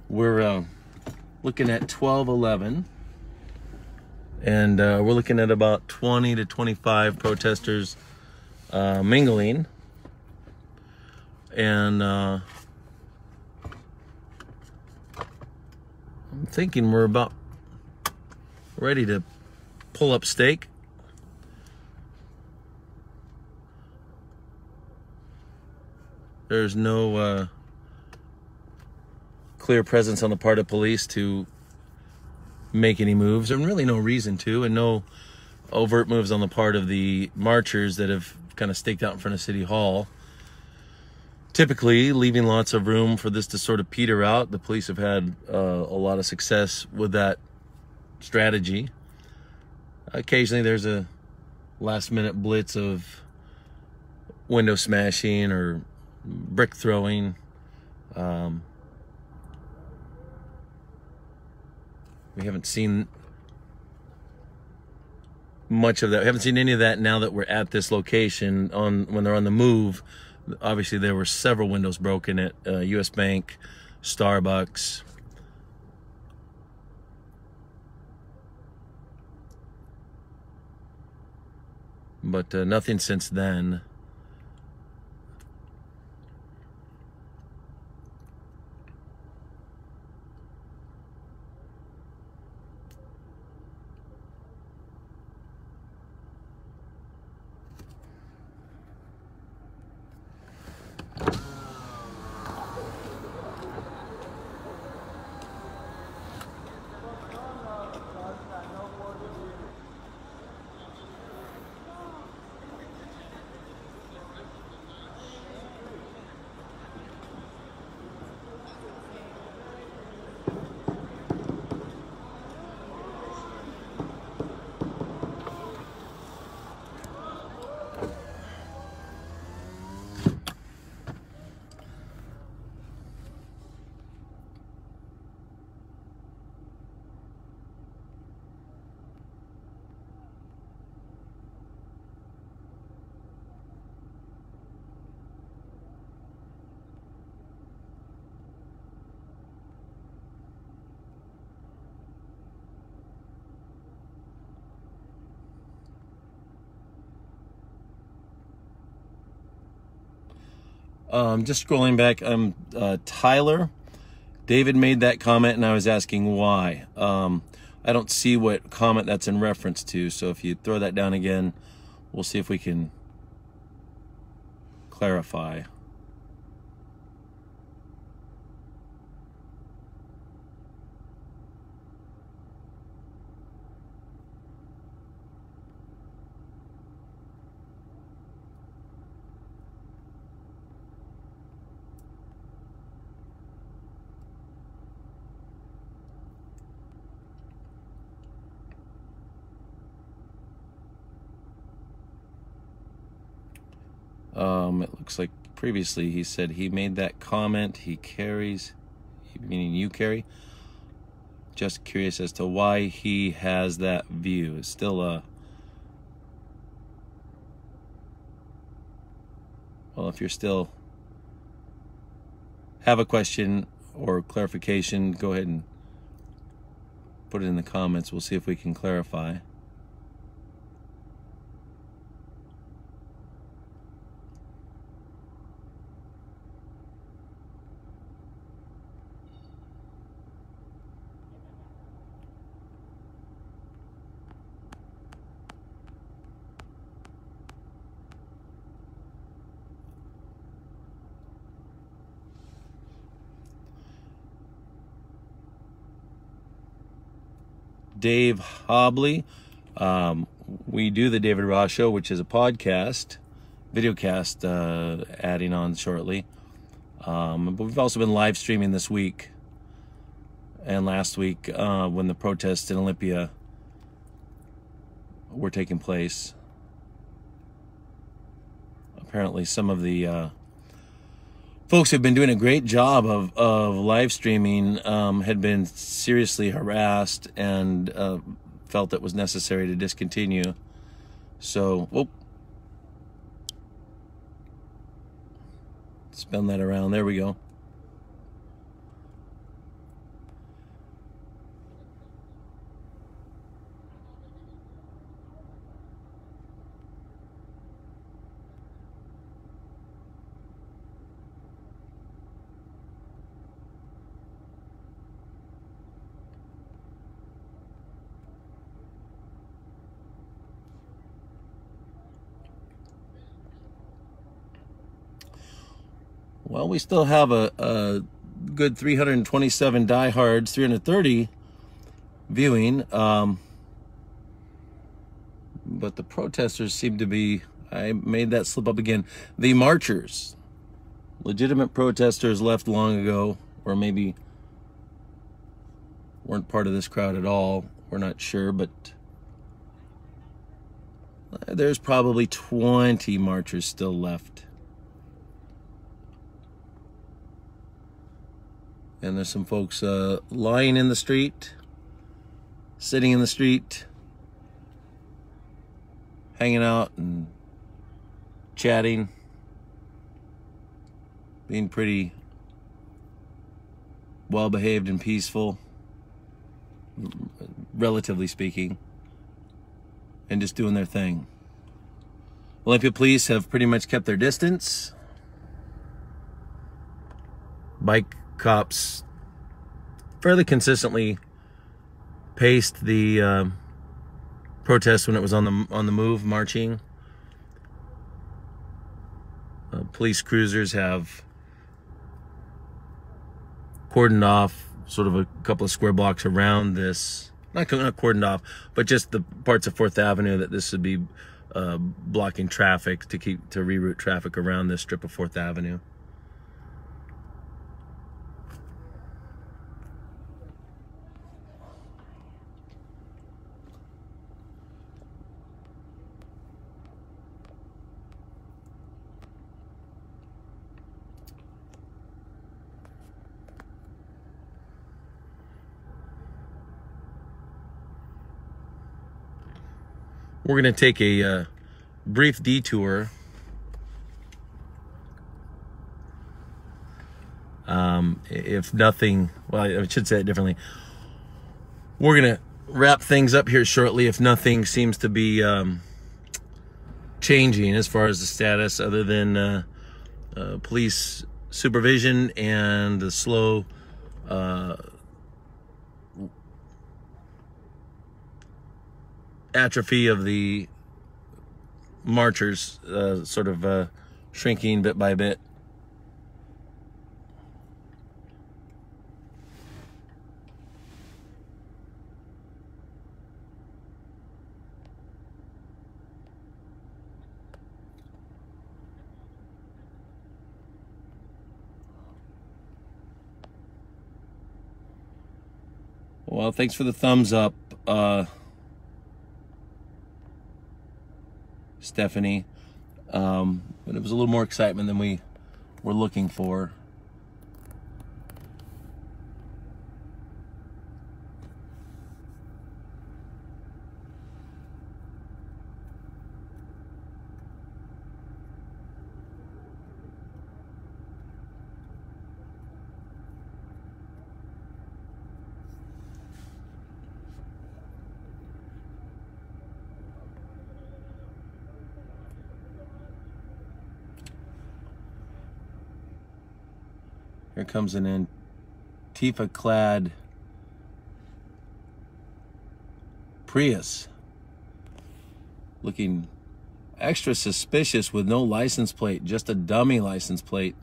We're looking at 12:11, and we're looking at about 20 to 25 protesters mingling, and I'm thinking we're about ready to pull up stake. There's no clear presence on the part of police to make any moves, and really no reason to, and no overt moves on the part of the marchers that have kind of staked out in front of City Hall. Typically, leaving lots of room for this to sort of peter out. The police have had a lot of success with that strategy. Occasionally, there's a last-minute blitz of window smashing or brick throwing. We haven't seen much of that. We haven't seen any of that now that we're at this location. When they're on the move, obviously there were several windows broken at US Bank, Starbucks. But nothing since then. Just scrolling back, Tyler. David made that comment and I was asking why. I don't see what comment that's in reference to, so if you throw that down again, we'll see if we can clarify. It looks like previously he said he made that comment. He carries, meaning you carry. Just curious as to why he has that view. It's still a... Well, if you're still have a question or clarification, go ahead and put it in the comments. We'll see if we can clarify. Dave Hobley. We do the David Ross Show, which is a podcast, videocast, adding on shortly. But we've also been live streaming this week and last week when the protests in Olympia were taking place. Apparently some of the folks have been doing a great job of live streaming, had been seriously harassed and felt it was necessary to discontinue. So, whoop. Spin that around. There we go. Well, we still have a good 327 diehards, 330 viewing, but the protesters seem to be, I made that slip up again, the marchers, legitimate protesters left long ago, or maybe weren't part of this crowd at all, we're not sure, but there's probably 20 marchers still left. And there's some folks lying in the street. sitting in the street, hanging out and chatting, being pretty well behaved and peaceful, relatively speaking, and just doing their thing. Olympia police have pretty much kept their distance. Bike cops fairly consistently paced the protest when it was on the move, marching. Police cruisers have cordoned off sort of a couple of square blocks around this, not cordoned off, but just the parts of 4th Avenue that this would be blocking traffic to reroute traffic around this strip of 4th Avenue. We're going to take a brief detour if nothing, well, I should say it differently. We're going to wrap things up here shortly if nothing seems to be changing as far as the status, other than police supervision and the slow atrophy of the marchers, sort of shrinking bit by bit. Well, thanks for the thumbs up, Stephanie. But it was a little more excitement than we were looking for. Here comes an Antifa-clad Prius, looking extra suspicious with no license plate, just a dummy license plate.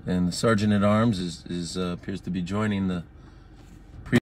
And the sergeant at arms is appears to be joining the